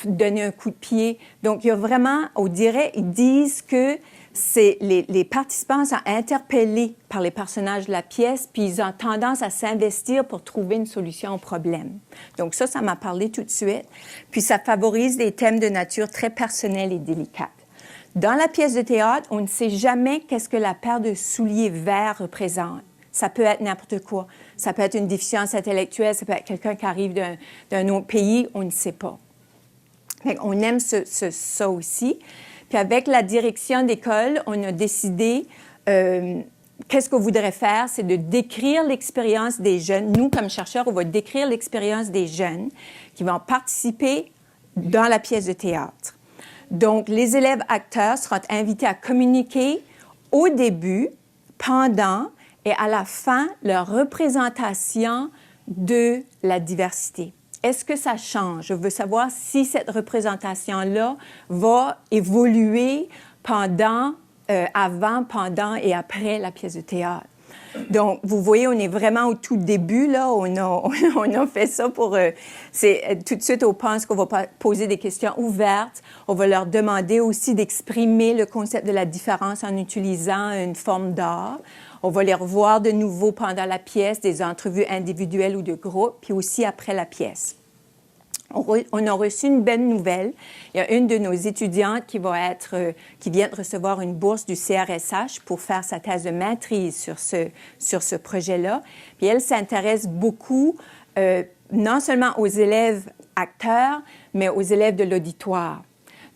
donner un coup de pied. Donc, il y a vraiment, on dirait, ils disent que les participants sont interpellés par les personnages de la pièce, puis ils ont tendance à s'investir pour trouver une solution au problème. Donc ça m'a parlé tout de suite. Puis ça favorise des thèmes de nature très personnelle et délicate. Dans la pièce de théâtre, on ne sait jamais qu'est-ce que la paire de souliers verts représente. Ça peut être n'importe quoi. Ça peut être une déficience intellectuelle, ça peut être quelqu'un qui arrive d'un autre pays, on ne sait pas. On aime ça aussi. Puis avec la direction d'école, on a décidé, qu'est-ce qu'on voudrait faire, c'est de décrire l'expérience des jeunes. Nous, comme chercheurs, on va décrire l'expérience des jeunes qui vont participer dans la pièce de théâtre. Donc, les élèves acteurs seront invités à communiquer au début, pendant et à la fin leur représentation de la diversité. Est-ce que ça change? Je veux savoir si cette représentation-là va évoluer avant, pendant et après la pièce de théâtre. Donc, vous voyez, on est vraiment au tout début, là. On a fait ça pour... tout de suite, on pense qu'on va poser des questions ouvertes. On va leur demander aussi d'exprimer le concept de la différence en utilisant une forme d'art. On va les revoir de nouveau pendant la pièce, des entrevues individuelles ou de groupe, puis aussi après la pièce. On a reçu une belle nouvelle. Il y a une de nos étudiantes qui vient de recevoir une bourse du CRSH pour faire sa thèse de maîtrise sur ce projet-là. Puis elle s'intéresse beaucoup, non seulement aux élèves acteurs, mais aux élèves de l'auditoire.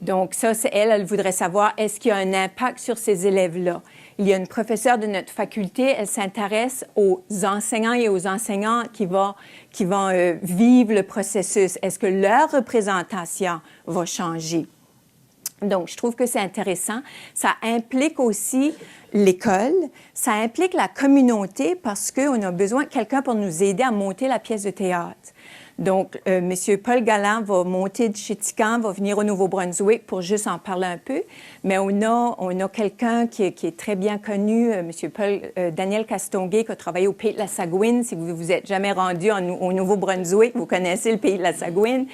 Donc ça, c'est elle voudrait savoir, est-ce qu'il y a un impact sur ces élèves-là? Il y a une professeure de notre faculté, elle s'intéresse aux enseignants et aux enseignantes qui vont vivre le processus. Est-ce que leur représentation va changer? Donc, je trouve que c'est intéressant. Ça implique aussi l'école, ça implique la communauté parce qu'on a besoin de quelqu'un pour nous aider à monter la pièce de théâtre. Donc, M. Paul Galland va monter de Chétican, va venir au Nouveau-Brunswick pour juste en parler un peu. Mais on a quelqu'un qui est très bien connu, M. Daniel Castonguay, qui a travaillé au Pays de la Sagouine. Si vous vous êtes jamais rendu au Nouveau-Brunswick, vous connaissez le Pays de la Sagouine.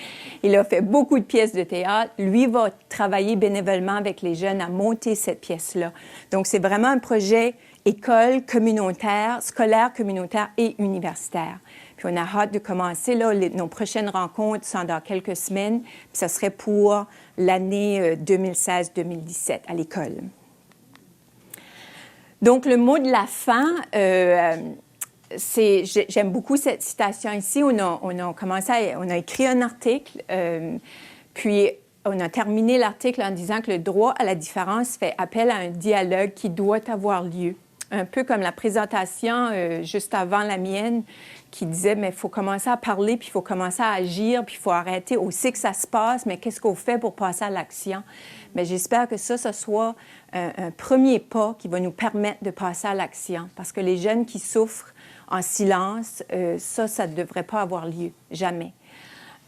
Il a fait beaucoup de pièces de théâtre. Lui va travailler bénévolement avec les jeunes à monter cette pièce-là. Donc, c'est vraiment un projet école communautaire, scolaire communautaire et universitaire. Puis on a hâte de commencer. Là, nos prochaines rencontres sont dans quelques semaines. Puis ça serait pour l'année 2016-2017 à l'école. Donc, le mot de la fin, j'aime beaucoup cette citation ici. On a écrit un article, puis on a terminé l'article en disant que le droit à la différence fait appel à un dialogue qui doit avoir lieu. Un peu comme la présentation juste avant la mienne, qui disait, mais il faut commencer à parler, puis il faut commencer à agir, puis il faut arrêter. On sait que ça se passe, mais qu'est-ce qu'on fait pour passer à l'action? Mais j'espère que ça soit un premier pas qui va nous permettre de passer à l'action. Parce que les jeunes qui souffrent en silence, ça ne devrait pas avoir lieu, jamais.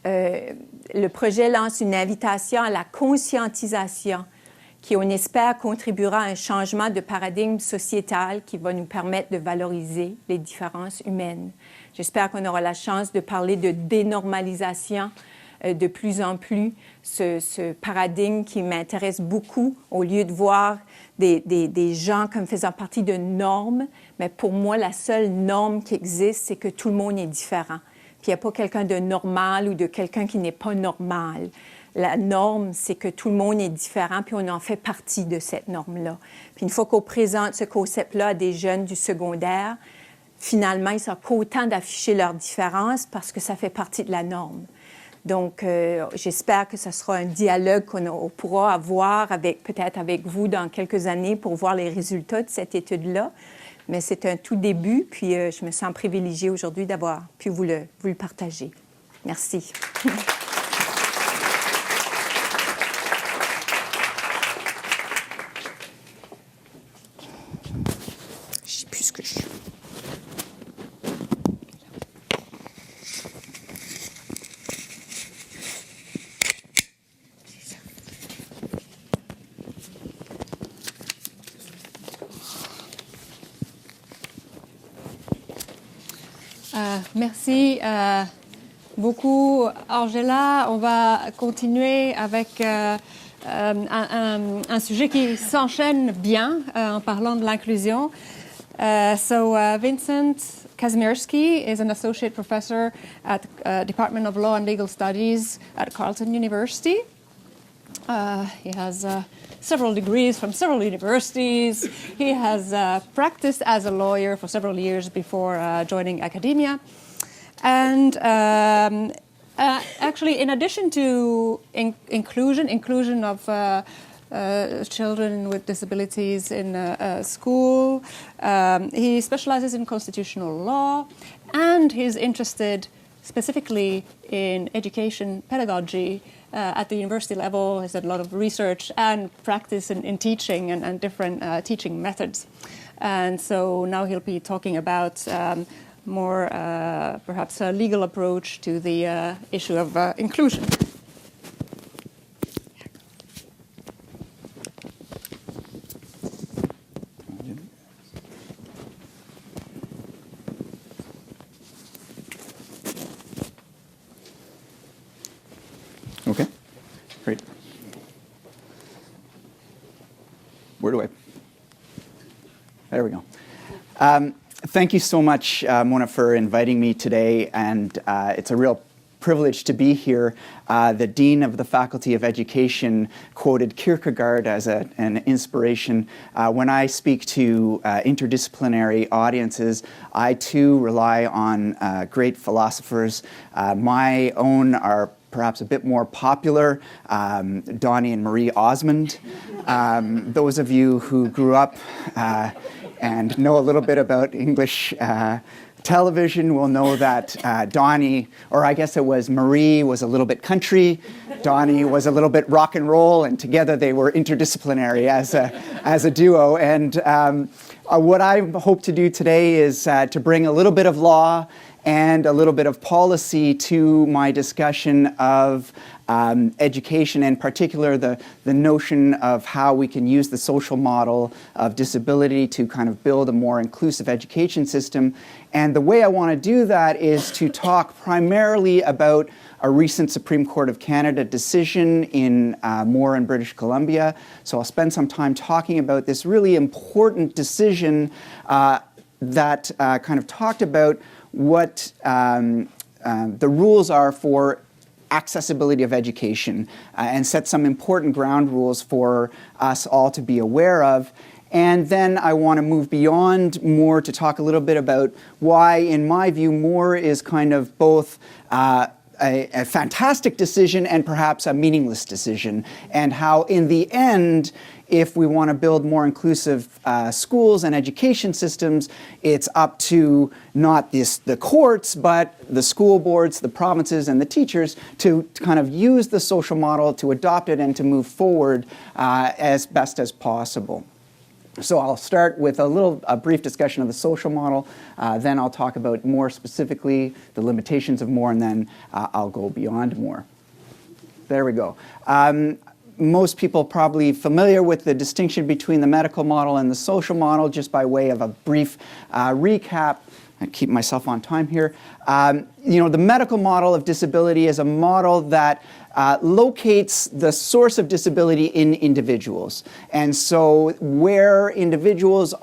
Le projet lance une invitation à la conscientisation qui, on espère, contribuera à un changement de paradigme sociétal qui va nous permettre de valoriser les différences humaines. J'espère qu'on aura la chance de parler de dénormalisation de plus en plus, ce paradigme qui m'intéresse beaucoup, au lieu de voir des gens comme faisant partie de normes. Mais pour moi, la seule norme qui existe, c'est que tout le monde est différent. Puis il n'y a pas quelqu'un de normal ou de quelqu'un qui n'est pas normal. La norme, c'est que tout le monde est différent, puis on en fait partie de cette norme-là. Puis une fois qu'on présente ce concept-là à des jeunes du secondaire, finalement, ils sont contents d'afficher leurs différences parce que ça fait partie de la norme. Donc, j'espère que ce sera un dialogue qu'on pourra avoir peut-être avec vous dans quelques années pour voir les résultats de cette étude-là. Mais c'est un tout début, puis je me sens privilégiée aujourd'hui d'avoir pu vous le partager. Merci. Je ne sais plus ce que je suis. Merci beaucoup, Angela. On va continuer avec un sujet qui s'enchaîne bien en parlant de l'inclusion. Vincent Kazmierski is an associate professor at the Department of Law and Legal Studies at Carleton University. He has several degrees from several universities. He has practiced as a lawyer for several years before joining academia. And actually, in addition to inclusion of children with disabilities in school, he specializes in constitutional law, and he's interested specifically in education pedagogy at the university level. He's done a lot of research and practice in teaching and different teaching methods. And so now he'll be talking about more perhaps a legal approach to the issue of inclusion. Okay, great. Where do I? There we go. Thank you so much, Mona, for inviting me today, and it's a real privilege to be here. The Dean of the Faculty of Education quoted Kierkegaard as an inspiration. When I speak to interdisciplinary audiences, I too rely on great philosophers. My own are perhaps a bit more popular, Donnie and Marie Osmond. Those of you who grew up and know a little bit about English television will know that Donnie, or I guess it was Marie, was a little bit country. Donnie was a little bit rock and roll, and together they were interdisciplinary as a duo. And what I hope to do today is to bring a little bit of law and a little bit of policy to my discussion of education, in particular the notion of how we can use the social model of disability to kind of build a more inclusive education system. And the way I want to do that is to talk primarily about a recent Supreme Court of Canada decision in Moore in British Columbia. So I'll spend some time talking about this really important decision that kind of talked about what the rules are for accessibility of education and set some important ground rules for us all to be aware of. And then I want to move beyond Moore to talk a little bit about why, in my view, Moore is kind of both a fantastic decision and perhaps a meaningless decision, and how in the end, if we want to build more inclusive schools and education systems, it's up to not the courts, but the school boards, the provinces, and the teachers to kind of use the social model, to adopt it, and to move forward as best as possible. So I'll start with a brief discussion of the social model, then I'll talk about more specifically the limitations of more, and then I'll go beyond more. There we go. Most people probably familiar with the distinction between the medical model and the social model. Just by way of a brief recap, I keep myself on time here. The medical model of disability is a model that locates the source of disability in individuals. And so where individuals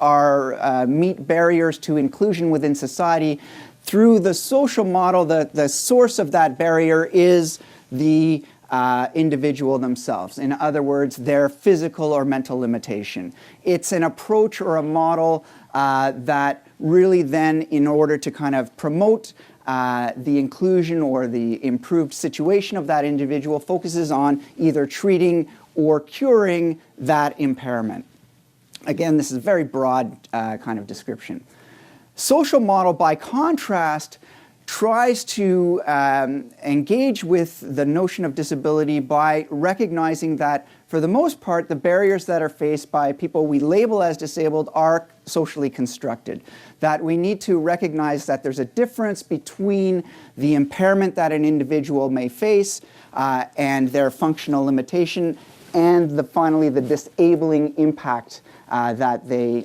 meet barriers to inclusion within society, through the social model, the source of that barrier is the individual themselves. In other words, their physical or mental limitation. It's an approach or a model that really then, in order to kind of promote the inclusion or the improved situation of that individual, focuses on either treating or curing that impairment. Again, this is a very broad kind of description. Social model, by contrast, tries to engage with the notion of disability by recognizing that, for the most part, the barriers that are faced by people we label as disabled are socially constructed. That we need to recognize that there's a difference between the impairment that an individual may face and their functional limitation, and finally the disabling impact that they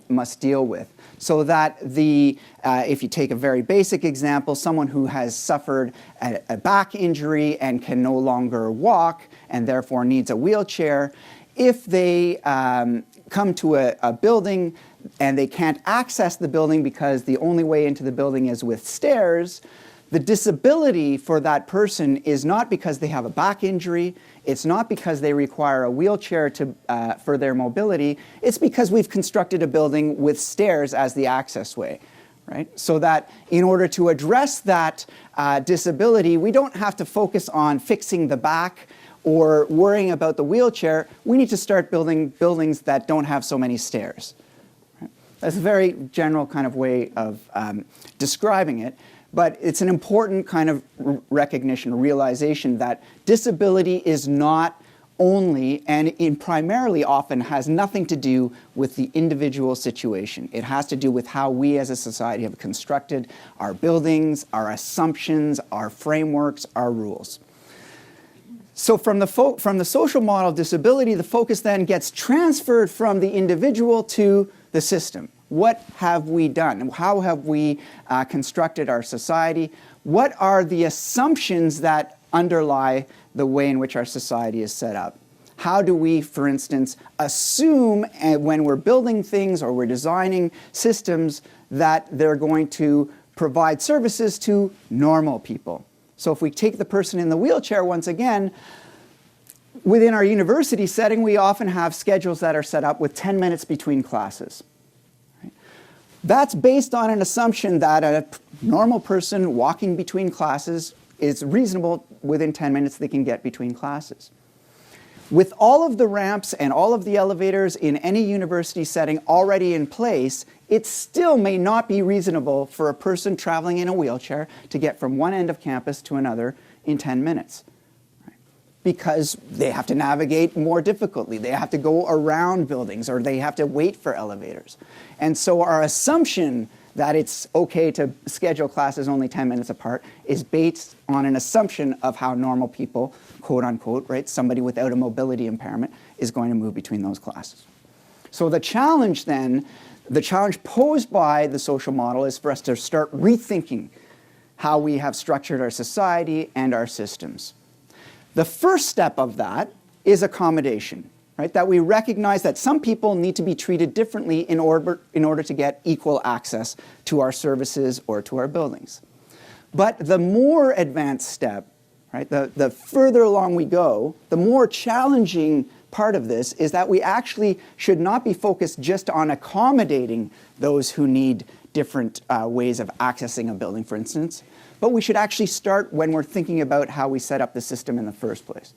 must deal with. So that if you take a very basic example, someone who has suffered a back injury and can no longer walk and therefore needs a wheelchair, if they come to a building and they can't access the building because the only way into the building is with stairs, the disability for that person is not because they have a back injury, it's not because they require a wheelchair for their mobility, it's because we've constructed a building with stairs as the access way, right? So that in order to address that disability, we don't have to focus on fixing the back or worrying about the wheelchair. We need to start building buildings that don't have so many stairs. Right? That's a very general kind of way of describing it. But it's an important kind of recognition, realization that disability is not only, and primarily often has nothing to do with the individual situation. It has to do with how we as a society have constructed our buildings, our assumptions, our frameworks, our rules. So from the social model of disability, the focus then gets transferred from the individual to the system. What have we done? How have we constructed our society? What are the assumptions that underlie the way in which our society is set up? How do we, for instance, assume when we're building things or we're designing systems that they're going to provide services to normal people? So if we take the person in the wheelchair once again, within our university setting, we often have schedules that are set up with 10 minutes between classes. That's based on an assumption that a normal person walking between classes is reasonable. Within 10 minutes they can get between classes. With all of the ramps and all of the elevators in any university setting already in place, it still may not be reasonable for a person traveling in a wheelchair to get from one end of campus to another in 10 minutes. Because they have to navigate more difficultly. They have to go around buildings, or they have to wait for elevators. And so our assumption that it's okay to schedule classes only 10 minutes apart is based on an assumption of how normal people, quote unquote, right, somebody without a mobility impairment, is going to move between those classes. So the challenge then, the challenge posed by the social model is for us to start rethinking how we have structured our society and our systems. The first step of that is accommodation, right? That we recognize that some people need to be treated differently in order to get equal access to our services or to our buildings. But the more advanced step, right, the further along we go, the more challenging part of this is that we actually should not be focused just on accommodating those who need different ways of accessing a building, for instance, but we should actually start when we're thinking about how we set up the system in the first place.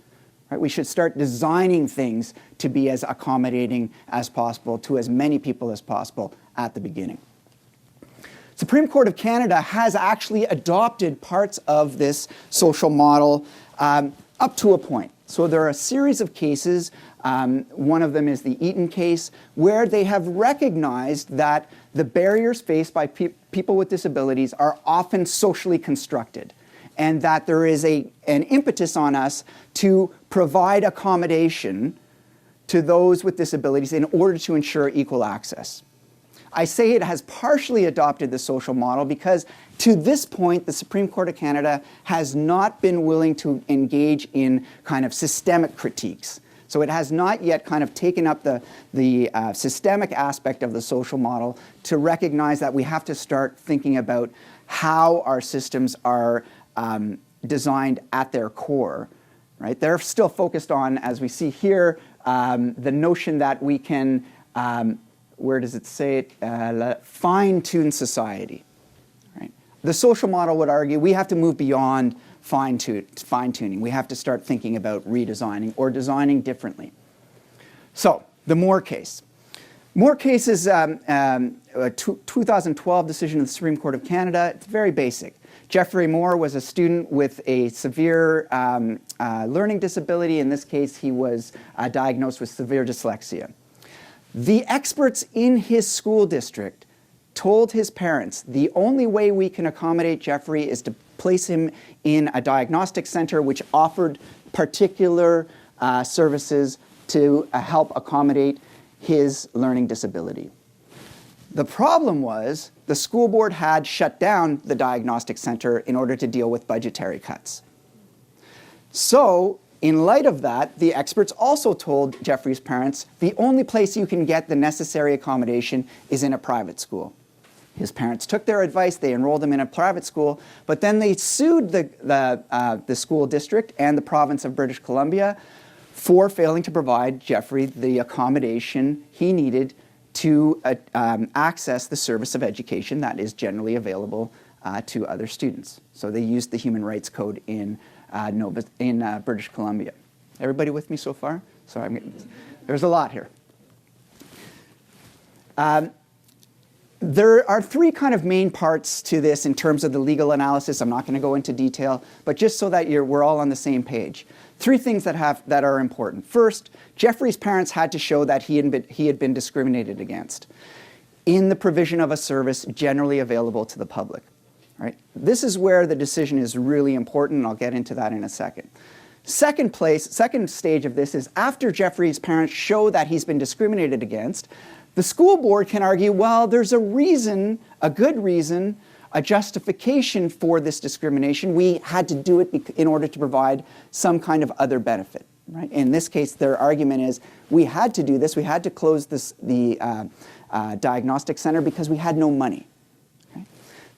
Right? We should start designing things to be as accommodating as possible to as many people as possible at the beginning. Supreme Court of Canada has actually adopted parts of this social model up to a point. So there are a series of cases, one of them is the Eaton case, where they have recognized that the barriers faced by people with disabilities are often socially constructed, and that there is an impetus on us to provide accommodation to those with disabilities in order to ensure equal access. I say it has partially adopted the social model because to this point, the Supreme Court of Canada has not been willing to engage in kind of systemic critiques. So it has not yet kind of taken up the systemic aspect of the social model to recognize that we have to start thinking about how our systems are designed at their core. Right? They're still focused on, as we see here, the notion that we can where does it say it? Fine-tune society. Right? The social model would argue we have to move beyond fine-tuning. We have to start thinking about redesigning or designing differently. So, the Moore case. Moore case is a 2012 decision of the Supreme Court of Canada. It's very basic. Jeffrey Moore was a student with a severe learning disability. In this case, he was diagnosed with severe dyslexia. The experts in his school district told his parents, the only way we can accommodate Jeffrey is to place him in a diagnostic center which offered particular services to help accommodate his learning disability. The problem was the school board had shut down the diagnostic center in order to deal with budgetary cuts. So, in light of that, the experts also told Jeffrey's parents, the only place you can get the necessary accommodation is in a private school. His parents took their advice, they enrolled him in a private school, but then they sued the school district and the province of British Columbia for failing to provide Jeffrey the accommodation he needed to access the service of education that is generally available to other students. So they used the Human Rights Code in British Columbia. Everybody with me so far? Sorry, there's a lot here. There are three kind of main parts to this in terms of the legal analysis. I'm not going to go into detail, but just so that we're all on the same page. Three things that are important. First, Jeffrey's parents had to show that he had been discriminated against in the provision of a service generally available to the public. Right? This is where the decision is really important, and I'll get into that in a second. Second stage of this is after Jeffrey's parents show that he's been discriminated against, the school board can argue, well, there's a reason, a good reason, a justification for this discrimination. We had to do it in order to provide some kind of other benefit. Right? In this case, their argument is we had to do this, we had to close the diagnostic center because we had no money.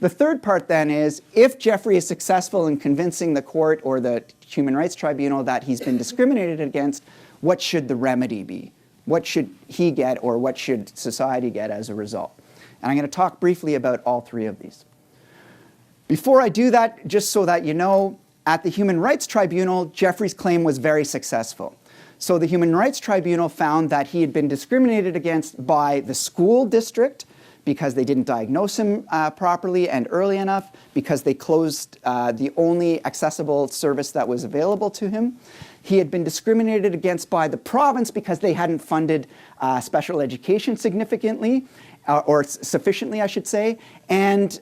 The third part then is, if Jeffrey is successful in convincing the court or the Human Rights Tribunal that he's been discriminated against, what should the remedy be? What should he get or what should society get as a result? And I'm going to talk briefly about all three of these. Before I do that, just so that you know, at the Human Rights Tribunal, Jeffrey's claim was very successful. So the Human Rights Tribunal found that he had been discriminated against by the school district, because they didn't diagnose him properly and early enough, because they closed the only accessible service that was available to him. He had been discriminated against by the province because they hadn't funded special education significantly, or sufficiently, I should say, and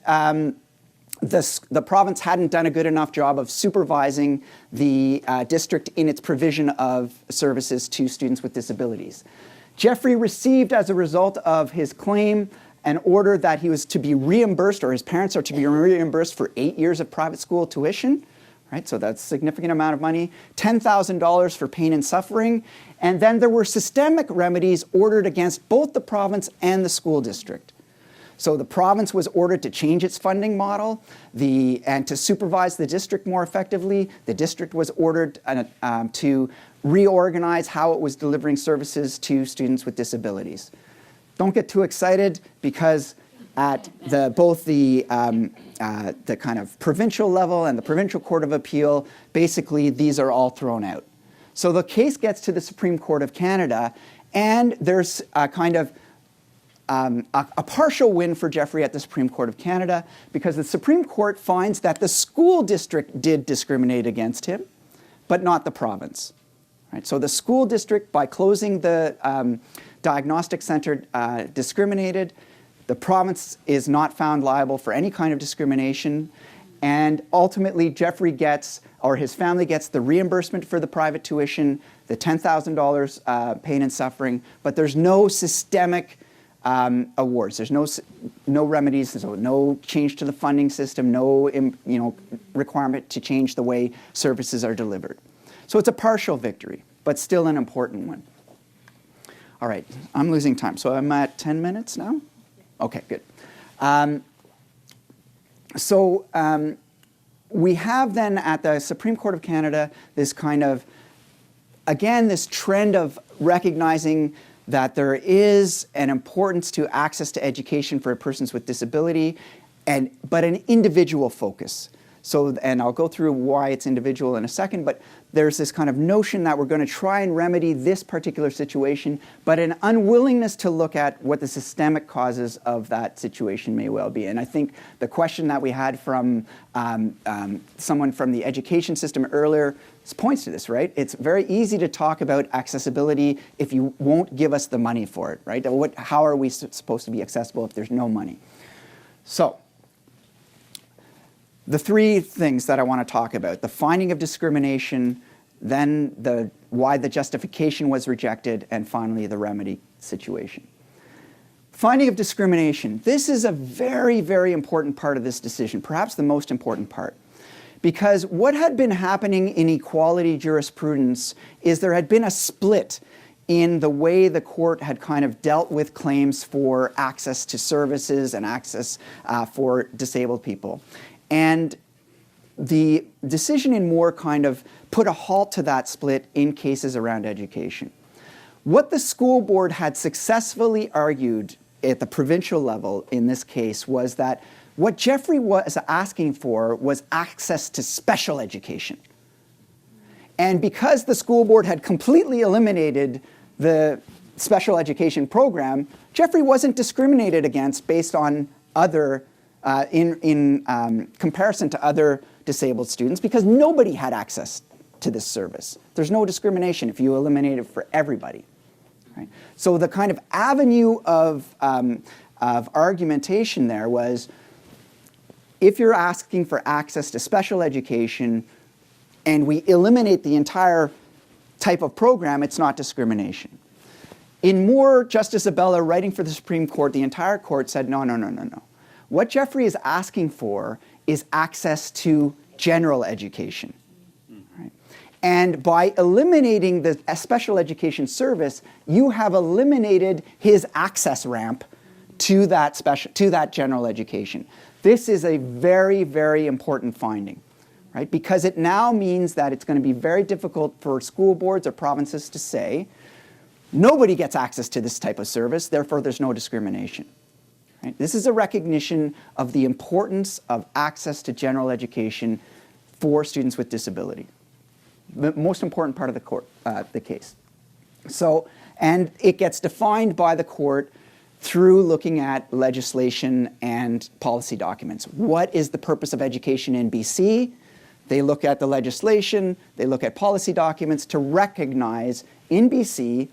the province hadn't done a good enough job of supervising the district in its provision of services to students with disabilities. Jeffrey received, as a result of his claim, an order that he was to be reimbursed, or his parents are to be reimbursed for 8 years of private school tuition, right? So that's a significant amount of money. $10,000 for pain and suffering. And then there were systemic remedies ordered against both the province and the school district. So the province was ordered to change its funding model and to supervise the district more effectively. The district was ordered to reorganize how it was delivering services to students with disabilities. Don't get too excited, because at both the kind of provincial level and the Provincial Court of Appeal, basically these are all thrown out. So the case gets to the Supreme Court of Canada, and there's a kind of a partial win for Jeffrey at the Supreme Court of Canada, because the Supreme Court finds that the school district did discriminate against him, but not the province. Right? So the school district, by closing the diagnostic center, discriminated. The province is not found liable for any kind of discrimination, and ultimately Jeffrey gets, or his family gets, the reimbursement for the private tuition, the $10,000 pain and suffering, but there's no systemic awards. There's no remedies, so no change to the funding system, no requirement to change the way services are delivered. So it's a partial victory, but still an important one. All right, I'm losing time, so I'm at 10 minutes now? Okay, good. We have then at the Supreme Court of Canada this kind of, again, this trend of recognizing that there is an importance to access to education for persons with disability, but an individual focus. So, and I'll go through why it's individual in a second, but there's this kind of notion that we're going to try and remedy this particular situation, but an unwillingness to look at what the systemic causes of that situation may well be. And I think the question that we had from someone from the education system earlier points to this, right? It's very easy to talk about accessibility if you won't give us the money for it, right? How are we supposed to be accessible if there's no money? So, the three things that I want to talk about: the finding of discrimination, then why the justification was rejected, and finally the remedy situation. Finding of discrimination. This is a very, very important part of this decision, perhaps the most important part. Because what had been happening in equality jurisprudence is there had been a split in the way the court had kind of dealt with claims for access to services and access for disabled people. And the decision in Moore kind of put a halt to that split in cases around education. What the school board had successfully argued at the provincial level in this case was that what Jeffrey was asking for was access to special education. And because the school board had completely eliminated the special education program, Jeffrey wasn't discriminated against based on other in comparison to other disabled students, because nobody had access to this service. There's no discrimination if you eliminate it for everybody. Right? So the kind of avenue of argumentation there was, if you're asking for access to special education and we eliminate the entire type of program, it's not discrimination. In Moore, Justice Abella, writing for the Supreme Court, the entire court said, no. What Jeffrey is asking for is access to general education. Right? And by eliminating the special education service, you have eliminated his access ramp to that general education. This is a very, very important finding, right? Because it now means that it's going to be very difficult for school boards or provinces to say, nobody gets access to this type of service, therefore there's no discrimination. Right? This is a recognition of the importance of access to general education for students with disability. The most important part of the case. So, and it gets defined by the court through looking at legislation and policy documents. What is the purpose of education in BC? They look at the legislation, they look at policy documents to recognize in BC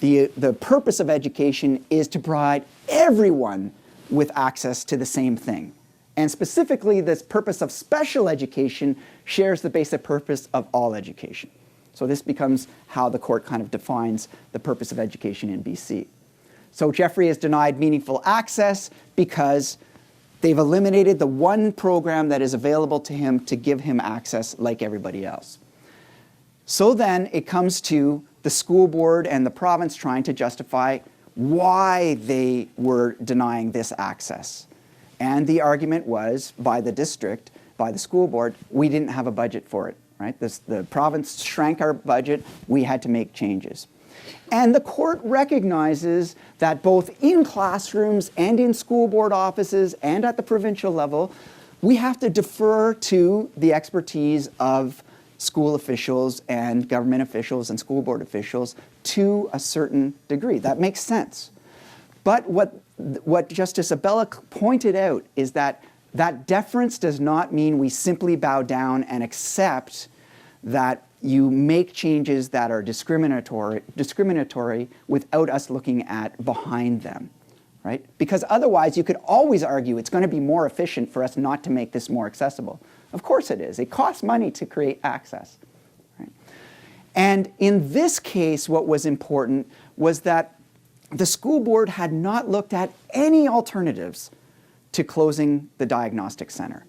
the purpose of education is to provide everyone with access to the same thing. And specifically, this purpose of special education shares the basic purpose of all education. So this becomes how the court kind of defines the purpose of education in BC. So Jeffrey is denied meaningful access because they've eliminated the one program that is available to him to give him access like everybody else. So then it comes to the school board and the province trying to justify why they were denying this access. And the argument was, by the district, by the school board, we didn't have a budget for it, right? The province shrank our budget, we had to make changes. And the court recognizes that both in classrooms and in school board offices and at the provincial level, we have to defer to the expertise of school officials and government officials and school board officials to a certain degree. That makes sense. But what Justice Abella pointed out is that that deference does not mean we simply bow down and accept that you make changes that are discriminatory without us looking at behind them, right? Because otherwise you could always argue it's going to be more efficient for us not to make this more accessible. Of course it is. It costs money to create access, right? And in this case, what was important was that the school board had not looked at any alternatives to closing the diagnostic center.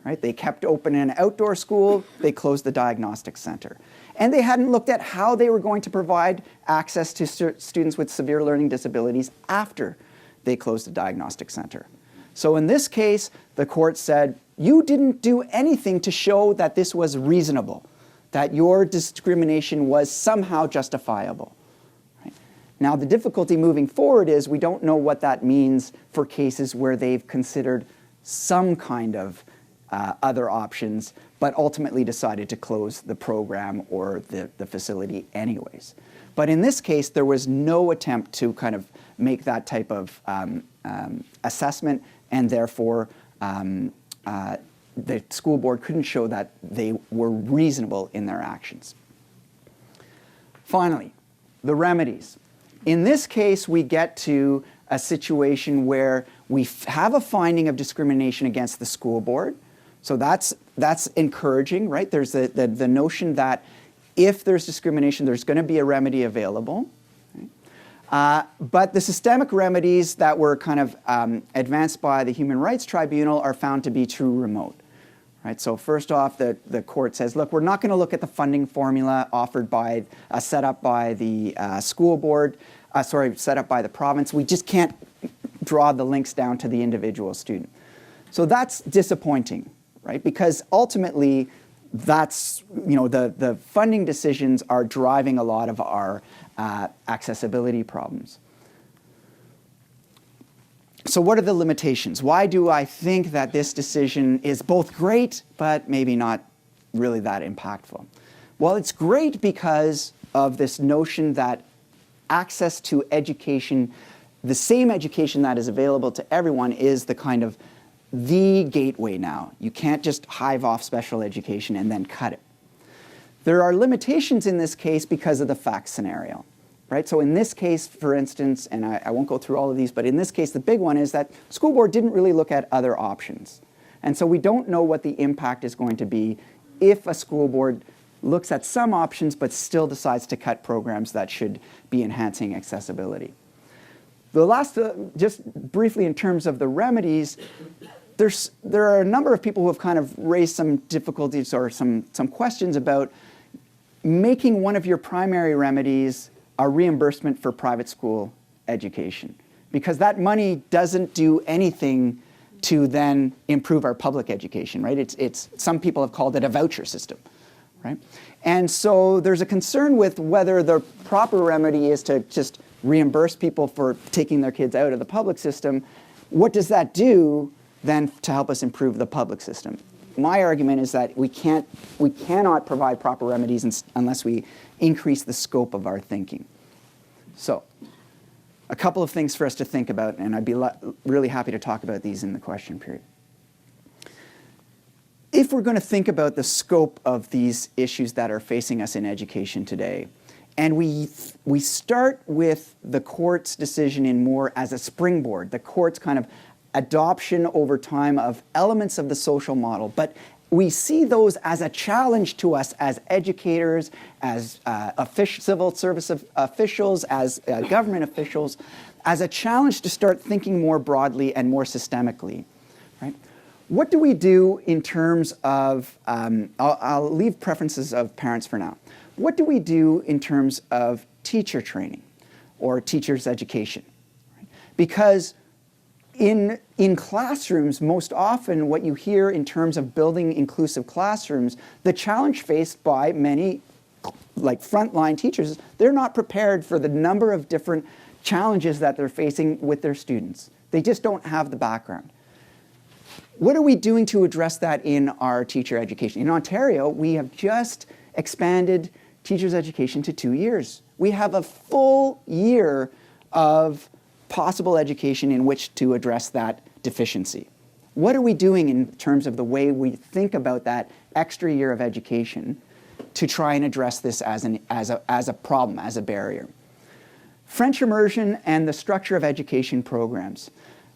Right? They kept open an outdoor school, they closed the diagnostic center. And they hadn't looked at how they were going to provide access to students with severe learning disabilities after they closed the diagnostic center. So in this case, the court said, you didn't do anything to show that this was reasonable, that your discrimination was somehow justifiable. Right? Now, the difficulty moving forward is we don't know what that means for cases where they've considered some kind of other options, but ultimately decided to close the program or the facility anyways. But in this case, there was no attempt to kind of make that type of assessment, and therefore the school board couldn't show that they were reasonable in their actions. Finally, the remedies. In this case, we get to a situation where we have a finding of discrimination against the school board. So that's encouraging, right? There's the notion that if there's discrimination, there's going to be a remedy available. Right? But the systemic remedies that were kind of advanced by the Human Rights Tribunal are found to be too remote. Right? So first off, the court says, look, we're not going to look at the funding formula offered by, set up by the school board, set up by the province. We just can't draw the links down to the individual student. So that's disappointing. Right? Because ultimately, that's, the funding decisions are driving a lot of our accessibility problems. So what are the limitations? Why do I think that this decision is both great, but maybe not really that impactful? Well, it's great because of this notion that access to education, the same education that is available to everyone, is the kind of the gateway now. You can't just hive off special education and then cut it. There are limitations in this case because of the fact scenario, right? So in this case, for instance, and I won't go through all of these, but in this case, the big one is that school board didn't really look at other options. And so we don't know what the impact is going to be if a school board looks at some options but still decides to cut programs that should be enhancing accessibility. The last, just briefly in terms of the remedies, there are a number of people who have kind of raised some difficulties or some questions about making one of your primary remedies a reimbursement for private school education, because that money doesn't do anything to then improve our public education, right? It's some people have called it a voucher system, right? And so there's a concern with whether the proper remedy is to just reimburse people for taking their kids out of the public system. What does that do then to help us improve the public system? My argument is that we cannot provide proper remedies unless we increase the scope of our thinking. So, a couple of things for us to think about, and I'd be really happy to talk about these in the question period. If we're going to think about the scope of these issues that are facing us in education today, and we start with the court's decision in more as a springboard, the court's kind of adoption over time of elements of the social model, but we see those as a challenge to us as educators, as civil service officials, as government officials, as a challenge to start thinking more broadly and more systemically, right? What do we do in terms of, I'll leave preferences of parents for now. What do we do in terms of teacher training or teachers' education? Right? Because in classrooms, most often what you hear in terms of building inclusive classrooms, the challenge faced by many like frontline teachers, they're not prepared for the number of different challenges that they're facing with their students. They just don't have the background. What are we doing to address that in our teacher education? In Ontario, we have just expanded teachers' education to 2 years. We have a full year of possible education in which to address that deficiency. What are we doing in terms of the way we think about that extra year of education to try and address this as a problem, as a barrier? French immersion and the structure of education programs.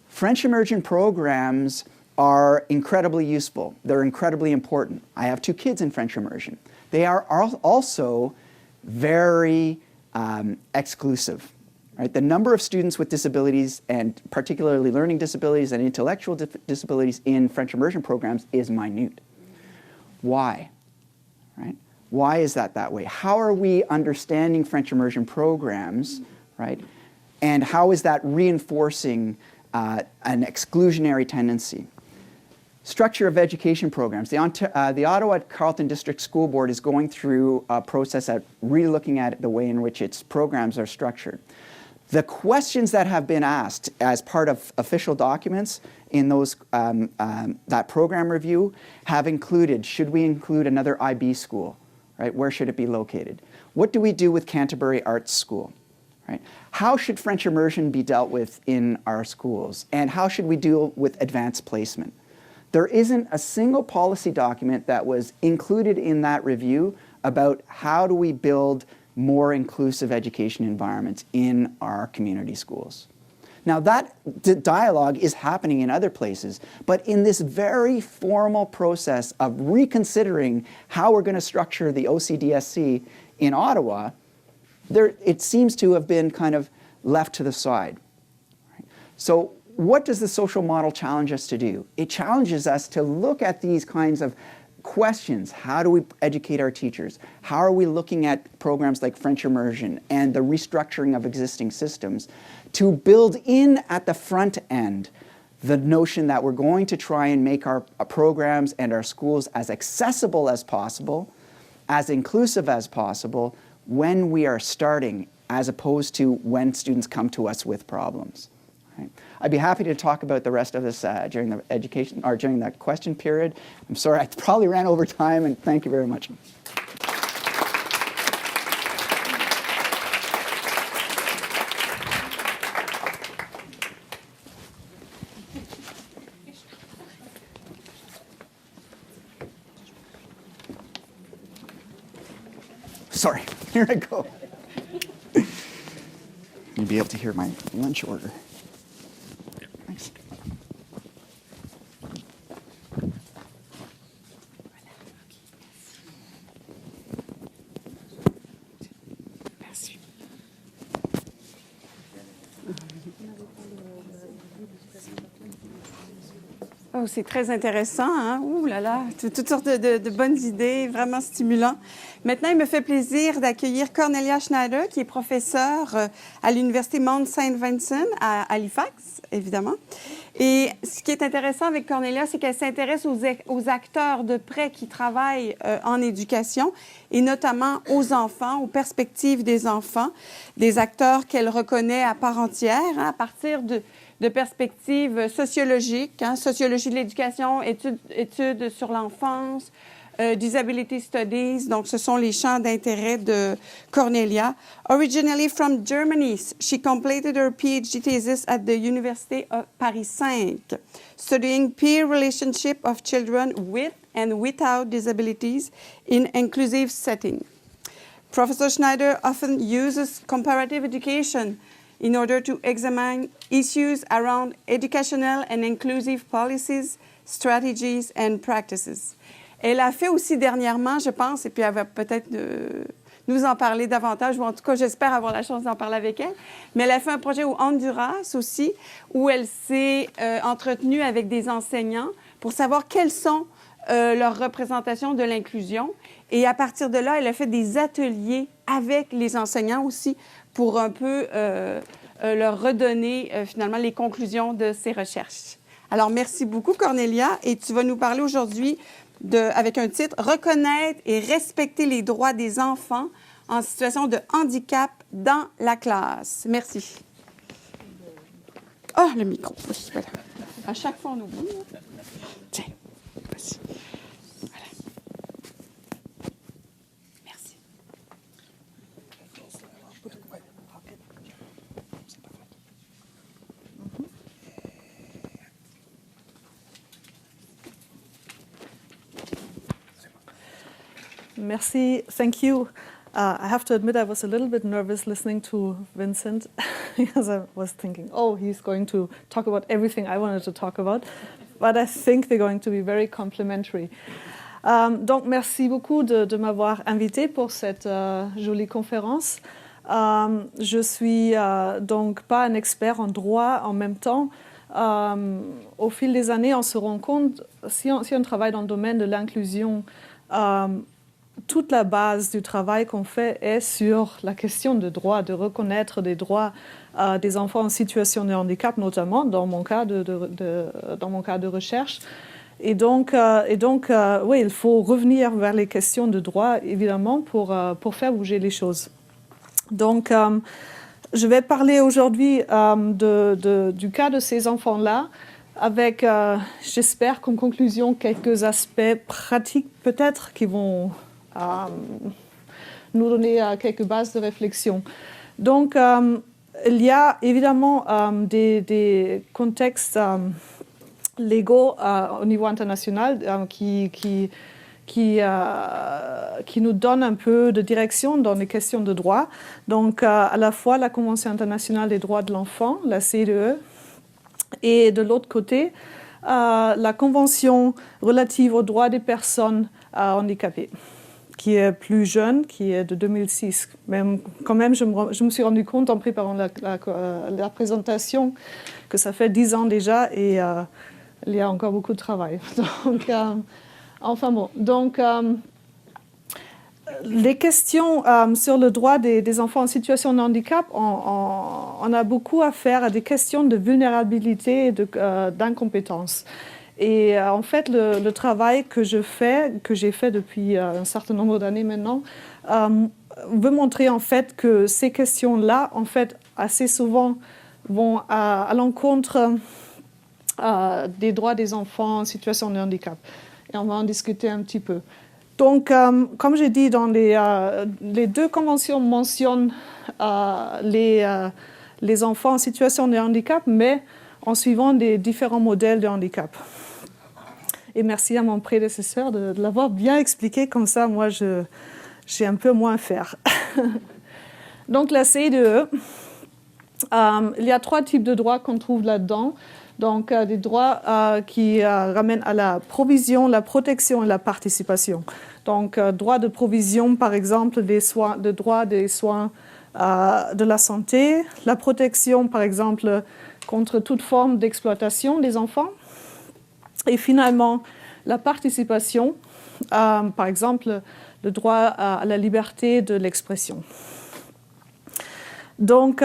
French immersion programs are incredibly useful. They're incredibly important. I have 2 kids in French immersion. They are also very exclusive. Right? The number of students with disabilities, and particularly learning disabilities and intellectual disabilities in French immersion programs is minute. Why? Right? Why is that way? How are we understanding French immersion programs, right? And how is that reinforcing an exclusionary tendency? Structure of education programs. The Ottawa Carleton District School Board is going through a process at re-looking at the way in which its programs are structured. The questions that have been asked as part of official documents in those that program review have included, should we include another IB school? Right? Where should it be located? What do we do with Canterbury Arts School? Right? How should French immersion be dealt with in our schools? And how should we deal with advanced placement? There isn't a single policy document that was included in that review about how do we build more inclusive education environments in our community schools. Now that dialogue is happening in other places, but in this very formal process of reconsidering how we're going to structure the OCDSC in Ottawa, it seems to have been kind of left to the side. Right? So what does the social model challenge us to do? It challenges us to look at these kinds of questions. How do we educate our teachers? How are we looking at programs like French immersion and the restructuring of existing systems to build in at the front end the notion that we're going to try and make our programs and our schools as accessible as possible, as inclusive as possible when we are starting, as opposed to when students come to us with problems. Right? I'd be happy to talk about the rest of this during the education or during the question period. I'm sorry, I probably ran over time, and thank you very much. Sorry, here I go. You'll be able to hear my lunch order. Thanks. Oh, c'est très intéressant, hein? Ouh là là, toutes sortes de bonnes idées, vraiment stimulant. Maintenant, il me fait plaisir d'accueillir Cornelia Schneider, qui est professeure à l'Université Mount St. Vincent à Halifax, évidemment. Et ce qui est intéressant avec Cornelia, c'est qu'elle s'intéresse aux acteurs de près qui travaillent en éducation, et notamment aux enfants, aux perspectives des enfants, des acteurs qu'elle reconnaît à part entière, hein, à partir de perspectives sociologiques, hein, sociologie de l'éducation, études sur l'enfance, disability studies. Donc, ce sont les champs d'intérêt de Cornelia. Originally from Germany, she completed her PhD thesis at the Université of Paris 5, studying peer relationship of children with and without disabilities in inclusive setting. Professor Schneider often uses comparative education in order to examine issues around educational and inclusive policies, strategies, and practices. Elle a fait aussi dernièrement, je pense, et puis elle va peut-être nous en parler davantage, ou en tout cas, j'espère avoir la chance d'en parler avec elle, mais elle a fait un projet au Honduras aussi, où elle s'est entretenue avec des enseignants pour savoir quelles sont leurs représentations de l'inclusion. Et à partir de là, elle a fait des ateliers avec les enseignants aussi pour un peu leur redonner finalement les conclusions de ces recherches. Alors, merci beaucoup, Cornelia. Et tu vas nous parler aujourd'hui avec un titre « Reconnaître et respecter les droits des enfants en situation de handicap dans la classe? Merci. Ah, le micro. Oui, voilà. À chaque fois, on oublie. Tiens, voici. Voilà. Merci. Merci. Thank you. I have to admit I was a little bit nervous listening to Vincent because I was thinking, oh, he's going to talk about everything I wanted to talk about. But I think they're going to be very complementary. Donc, merci beaucoup de m'avoir invité pour cette jolie conférence. Je suis donc pas un expert en droit en même temps. Au fil des années, on se rend compte, si on travaille dans le domaine de l'inclusion, toute la base du travail qu'on fait est sur la question de droit, de reconnaître des droits des enfants en situation de handicap, notamment dans mon cas dans mon cas de recherche. Et donc, oui, il faut revenir vers les questions de droit, évidemment, pour faire bouger les choses. Donc, je vais parler aujourd'hui du cas de ces enfants-là, avec, j'espère, qu'en conclusion, quelques aspects pratiques, peut-être, qui vont nous donner quelques bases de réflexion. Donc, il y a évidemment des contextes légaux au niveau international qui nous donnent un peu de direction dans les questions de droit. Donc, à la fois la Convention internationale des droits de l'enfant, la CEDE, et de l'autre côté, la Convention relative aux droits des personnes handicapées, qui est plus jeune, qui est de 2006. Mais quand même, je me suis rendu compte en préparant la présentation que ça fait 10 ans déjà et il y a encore beaucoup de travail. Donc, enfin bon. Donc, les questions sur le droit des enfants en situation de handicap, on a beaucoup à faire à des questions de vulnérabilité et d'incompétence. Et en fait, le travail que j'ai fait depuis un certain nombre d'années maintenant, veut montrer en fait que ces questions-là, en fait, assez souvent vont à l'encontre des droits des enfants en situation de handicap. Et on va en discuter un petit peu. Donc, comme j'ai dit, dans les deux conventions mentionnent les enfants en situation de handicap, mais en suivant des différents modèles de handicap. Et merci à mon prédécesseur de l'avoir bien expliqué, comme ça, moi, j'ai un peu moins à faire. Donc, la CEDE, il y a 3 types de droits qu'on trouve là-dedans. Donc, des droits qui ramènent à la provision, la protection et la participation. Donc, droit de provision, par exemple, de droit des soins de la santé, la protection, par exemple, contre toute forme d'exploitation des enfants. Et finalement, la participation, par exemple, le droit à la liberté de l'expression. Donc,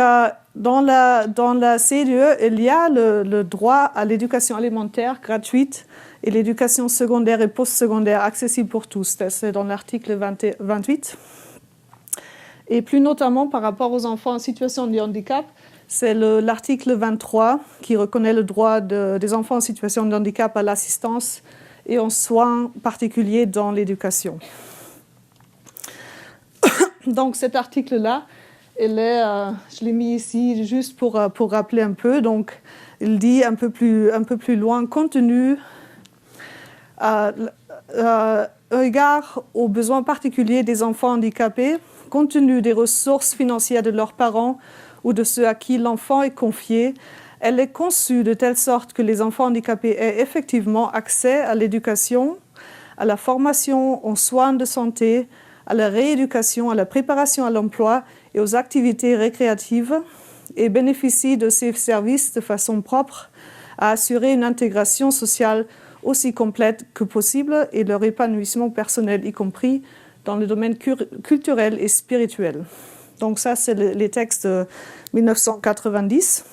dans la CEDE, il y a le droit à l'éducation alimentaire gratuite et l'éducation secondaire et postsecondaire accessible pour tous. C'est dans l'article 28. Et plus notamment par rapport aux enfants en situation de handicap, c'est l'article 23 qui reconnaît le droit des enfants en situation de handicap à l'assistance et aux soins particuliers dans l'éducation. Donc cet article-là, je l'ai mis ici juste pour rappeler un peu. Donc, il dit un peu plus loin, compte tenu égard aux besoins particuliers des enfants handicapés, compte tenu des ressources financières de leurs parents ou de ceux à qui l'enfant est confié, elle est conçue de telle sorte que les enfants handicapés aient effectivement accès à l'éducation, à la formation, aux soins de santé, à la rééducation, à la préparation à l'emploi et aux activités récréatives et bénéficient de ces services de façon propre à assurer une intégration sociale aussi complète que possible et leur épanouissement personnel, y compris dans le domaine culturel et spirituel. Donc ça, c'est les textes de 1990.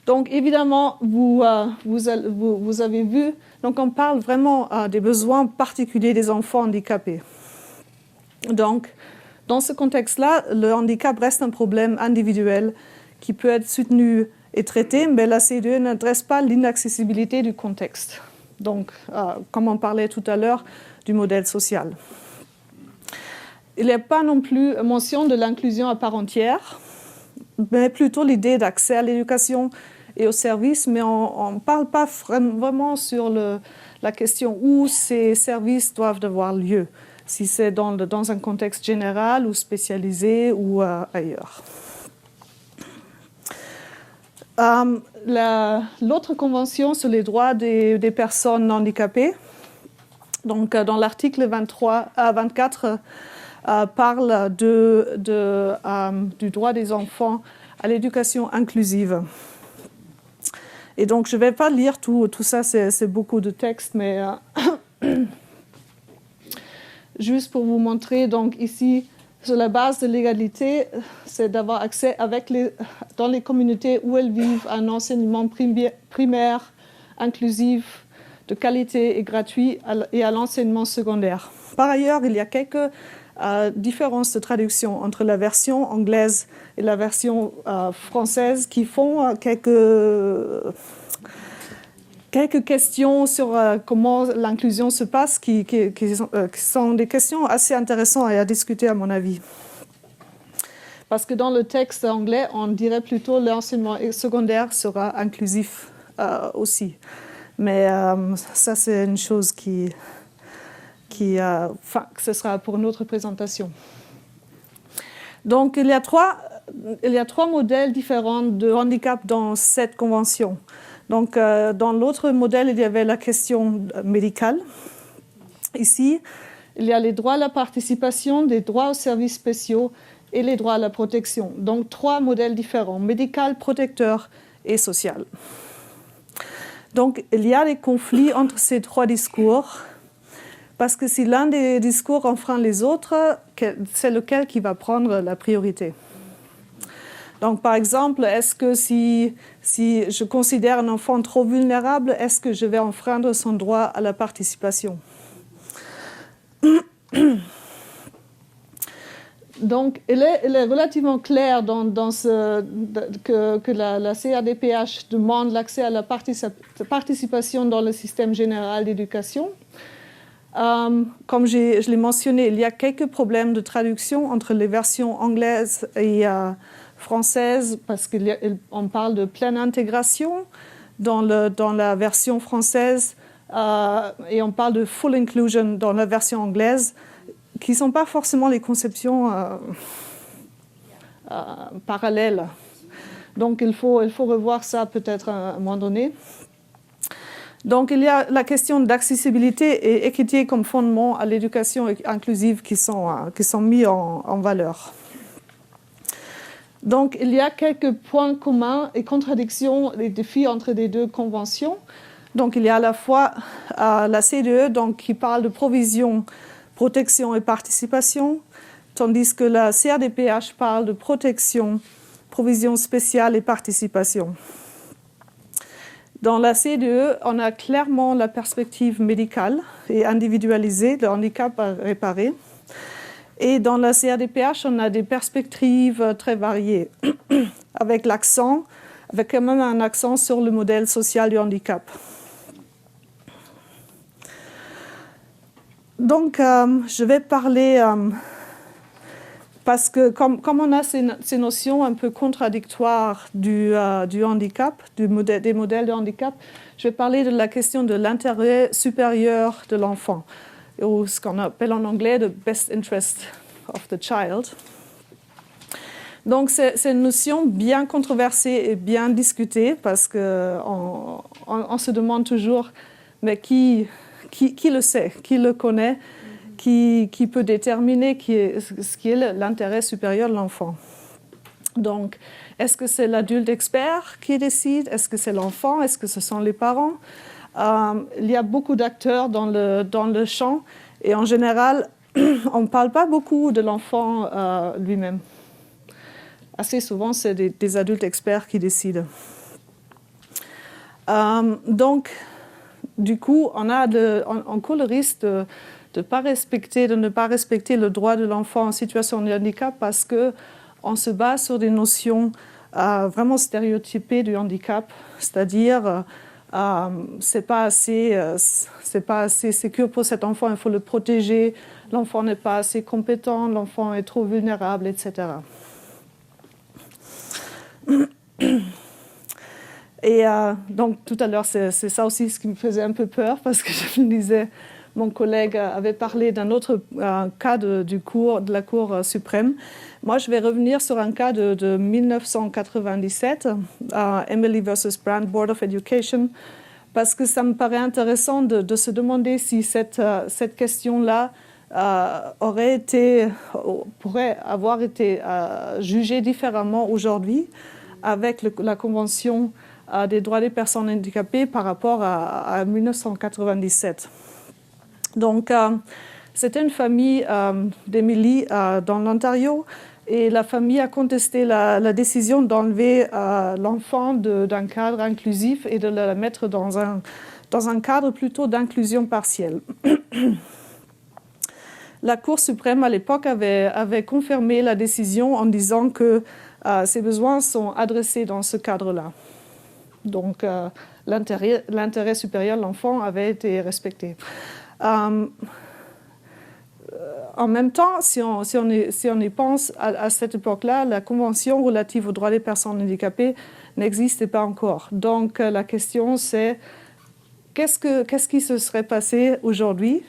Donc évidemment, vous avez vu, donc on parle vraiment des besoins particuliers des enfants handicapés. Donc, dans ce contexte-là, le handicap reste un problème individuel qui peut être soutenu et traité, mais la CDE n'adresse pas l'inaccessibilité du contexte. Donc, comme on parlait tout à l'heure, du modèle social. Il n'y a pas non plus mention de l'inclusion à part entière, mais plutôt l'idée d'accès à l'éducation et aux services, mais on ne parle pas vraiment sur la question où ces services doivent avoir lieu, si c'est dans un contexte général ou spécialisé ou ailleurs. L'autre convention sur les droits des personnes handicapées, donc dans l'article 24, parle du droit des enfants à l'éducation inclusive. Et donc, je ne vais pas lire tout ça, c'est beaucoup de texte, mais juste pour vous montrer, donc ici, sur la base de l'égalité, c'est d'avoir accès dans les communautés où elles vivent à un enseignement primaire, inclusif, de qualité et gratuit, et à l'enseignement secondaire. Par ailleurs, il y a quelques différences de traduction entre la version anglaise et la version française qui font quelques questions sur comment l'inclusion se passe, qui sont des questions assez intéressantes à discuter à mon avis. Parce que dans le texte anglais, on dirait plutôt que l'enseignement secondaire sera inclusif aussi. Mais ça, c'est une chose ce sera pour une autre présentation. Donc, il y a trois modèles différents de handicap dans cette convention. Donc, dans l'autre modèle, il y avait la question médicale. Ici, il y a les droits à la participation, des droits aux services spéciaux et les droits à la protection. Donc, trois modèles différents, médical, protecteur et social. Donc, il y a des conflits entre ces trois discours, parce que si l'un des discours enfreint les autres, c'est lequel qui va prendre la priorité. Donc, par exemple, est-ce que si je considère un enfant trop vulnérable, est-ce que je vais enfreindre son droit à la participation? Donc, il est relativement clair que la CRDPH demande l'accès à la participation dans le système général d'éducation. Comme je l'ai mentionné, il y a quelques problèmes de traduction entre les versions anglaises et françaises, parce qu'on parle de pleine intégration dans la version française et on parle de full inclusion dans la version anglaise, qui ne sont pas forcément les conceptions parallèles. Donc, il faut revoir ça peut-être à un moment donné. Donc, il y a la question d'accessibilité et équité comme fondement à l'éducation inclusive qui sont mis en valeur. Donc, il y a quelques points communs et contradictions et défis entre les deux conventions. Donc, il y a à la fois la CDE qui parle de provision, protection et participation, tandis que la CRDPH parle de protection, provision spéciale et participation. Dans la CDE, on a clairement la perspective médicale et individualisée de handicap à réparer. Et dans la CRDPH, on a des perspectives très variées, avec quand même un accent sur le modèle social du handicap. Donc, je vais parler, parce que comme on a ces notions un peu contradictoires du handicap, des modèles de handicap, je vais parler de la question de l'intérêt supérieur de l'enfant, ou ce qu'on appelle en anglais « the best interest of the child ». Donc, c'est une notion bien controversée et bien discutée, parce qu'on se demande toujours, mais qui le sait, qui le connaît, qui peut déterminer ce qui est l'intérêt supérieur de l'enfant. Donc, est-ce que c'est l'adulte expert qui décide? Est-ce que c'est l'enfant? Est-ce que ce sont les parents? Il y a beaucoup d'acteurs dans le champ et en général, on ne parle pas beaucoup de l'enfant lui-même. Assez souvent, c'est des adultes experts qui décident. Donc, du coup, on court le risque de ne pas respecter le droit de l'enfant en situation de handicap parce qu'on se base sur des notions vraiment stéréotypées du handicap, c'est-à-dire c'est pas assez sécure pour cet enfant, il faut le protéger, l'enfant n'est pas assez compétent, l'enfant est trop vulnérable, etc. Et donc tout à l'heure, c'est ça aussi ce qui me faisait un peu peur parce que je me disais, mon collègue avait parlé d'un autre cas de la Cour suprême. Moi, je vais revenir sur un cas de 1997, Emily versus Brand Board of Education, parce que ça me paraît intéressant de se demander si cette question-là pourrait avoir été jugée différemment aujourd'hui avec la Convention des droits des personnes handicapées par rapport à 1997. Donc, c'était une famille d'Emily dans l'Ontario et la famille a contesté la décision d'enlever l'enfant d'un cadre inclusif et de la mettre dans un cadre plutôt d'inclusion partielle. La Cour suprême, à l'époque, avait confirmé la décision en disant que ses besoins sont adressés dans ce cadre-là. Donc, l'intérêt supérieur de l'enfant avait été respecté. En même temps, si on y pense, à cette époque-là, la Convention relative aux droits des personnes handicapées n'existait pas encore. Donc, la question, c'est qu'est-ce qui se serait passé aujourd'hui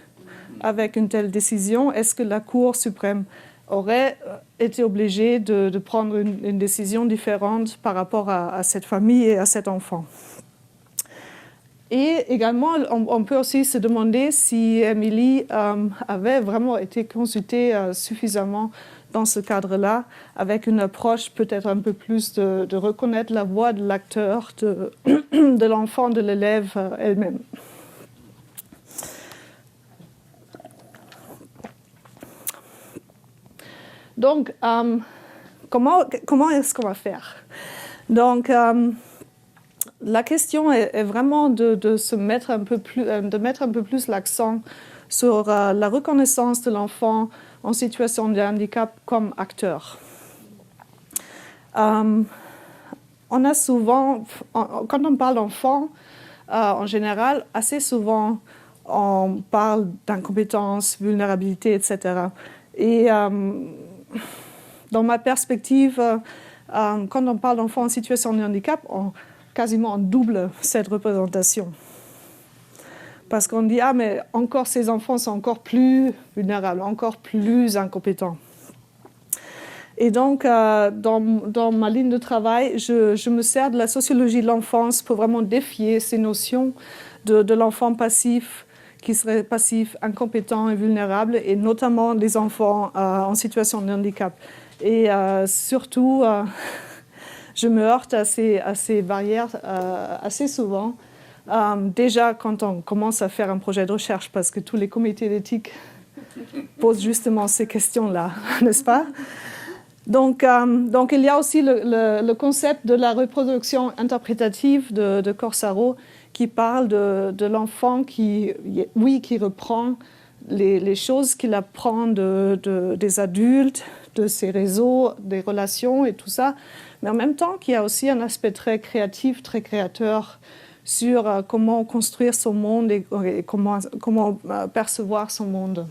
avec une telle décision? Est-ce que la Cour suprême aurait été obligée de prendre une décision différente par rapport à cette famille et à cet enfant? Et également, on peut aussi se demander si Emily avait vraiment été consultée suffisamment dans ce cadre-là, avec une approche peut-être un peu plus de reconnaître la voix de l'acteur, de l'enfant, de l'élève elle-même. Donc, comment est-ce qu'on va faire? Donc, la question est vraiment de mettre un peu plus l'accent sur la reconnaissance de l'enfant en situation de handicap comme acteur. On a souvent, quand on parle d'enfant, en général, assez souvent, on parle d'incompétence, vulnérabilité, etc. Et dans ma perspective, quand on parle d'enfants en situation de handicap, quasiment on double cette représentation. Parce qu'on dit, mais encore ces enfants sont encore plus vulnérables, encore plus incompétents. Et donc, dans ma ligne de travail, je me sers de la sociologie de l'enfance pour vraiment défier ces notions de l'enfant passif, qui serait passif, incompétent et vulnérable, et notamment les enfants en situation de handicap. Et surtout, je me heurte à ces barrières assez souvent. Déjà, quand on commence à faire un projet de recherche, parce que tous les comités d'éthique posent justement ces questions-là, n'est-ce pas? Donc, il y a aussi le concept de la reproduction interprétative de Corsaro, qui parle de l'enfant qui reprend les choses qu'il apprend des adultes, de ses réseaux, des relations et tout ça, mais en même temps qu'il y a aussi un aspect très créatif, très créateur sur comment construire son monde et comment percevoir son monde.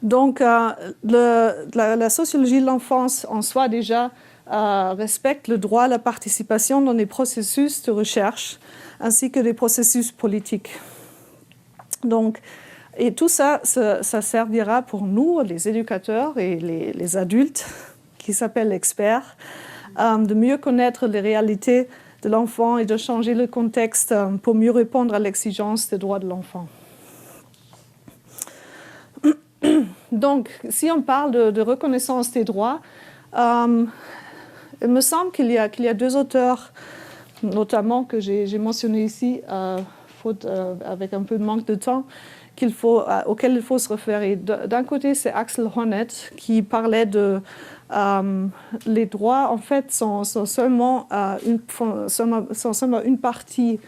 Donc, la sociologie de l'enfance en soi déjà respecte le droit à la participation dans des processus de recherche ainsi que des processus politiques. Donc, et tout ça, ça servira pour nous, les éducateurs et les adultes, qui s'appellent experts, de mieux connaître les réalités de l'enfant et de changer le contexte pour mieux répondre à l'exigence des droits de l'enfant. Donc, si on parle de reconnaissance des droits, il me semble qu'il y a deux auteurs, notamment que j'ai mentionné ici, avec un peu de manque de temps, auxquels il faut se référer. D'un côté, c'est Axel Honneth qui parlait de les droits, en fait, sont seulement une partie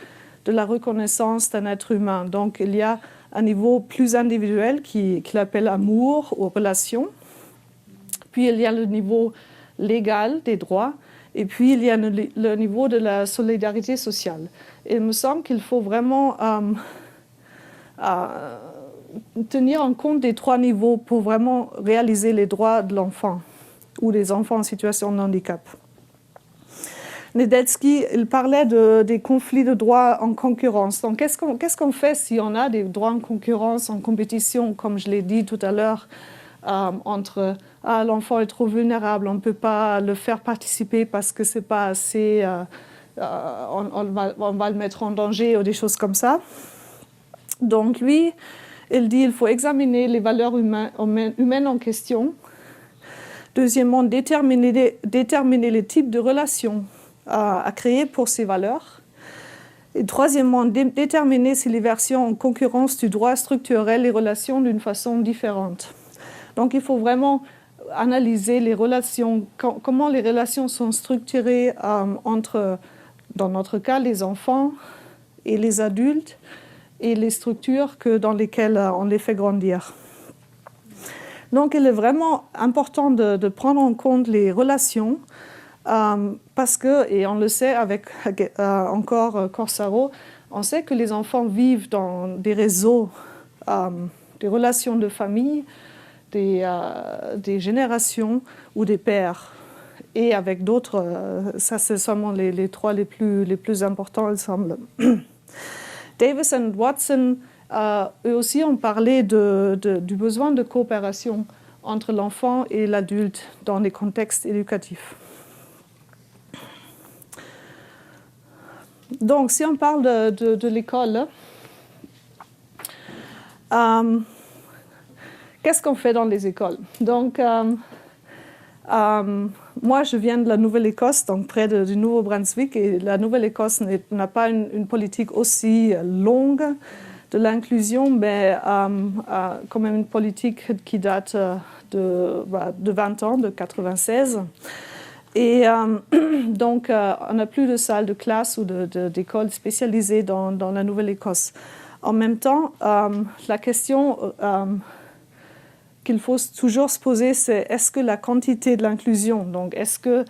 de la reconnaissance d'un être humain. Donc, il y a un niveau plus individuel qu'il appelle amour ou relation. Puis il y a le niveau légal des droits. Et puis il y a le niveau de la solidarité sociale. Et il me semble qu'il faut vraiment tenir en compte des 3 niveaux pour vraiment réaliser les droits de l'enfant ou des enfants en situation de handicap. Nedelsky, il parlait des conflits de droits en concurrence. Donc, qu'est-ce qu'on fait si on a des droits en concurrence, en compétition, comme je l'ai dit tout à l'heure, entre l'enfant est trop vulnérable, on ne peut pas le faire participer parce que c'est pas assez, on va le mettre en danger ou des choses comme ça. Donc, lui, il dit qu'il faut examiner les valeurs humaines en question. Deuxièmement, déterminer les types de relations à créer pour ces valeurs. Et troisièmement, déterminer si les versions en concurrence du droit structureraient les relations d'une façon différente. Donc il faut vraiment analyser les relations, comment les relations sont structurées entre, dans notre cas, les enfants et les adultes et les structures dans lesquelles on les fait grandir. Donc il est vraiment important de prendre en compte les relations parce que, et on le sait avec encore Corsaro, on sait que les enfants vivent dans des réseaux, des relations de famille, des générations ou des pères. Et avec d'autres, ça c'est seulement les 3 les plus importants, il semble. Davis et Watson, eux aussi ont parlé du besoin de coopération entre l'enfant et l'adulte dans les contextes éducatifs. Donc, si on parle de l'école, qu'est-ce qu'on fait dans les écoles? Donc, moi, je viens de la Nouvelle-Écosse, donc près du Nouveau-Brunswick, et la Nouvelle-Écosse n'a pas une politique aussi longue de l'inclusion, mais quand même une politique qui date de 20 ans, de 1996. Et donc, on n'a plus de salles de classe ou d'écoles spécialisées dans la Nouvelle-Écosse. En même temps, la question qu'il faut toujours se poser, c'est est-ce que la quantité de l'inclusion, donc est-ce que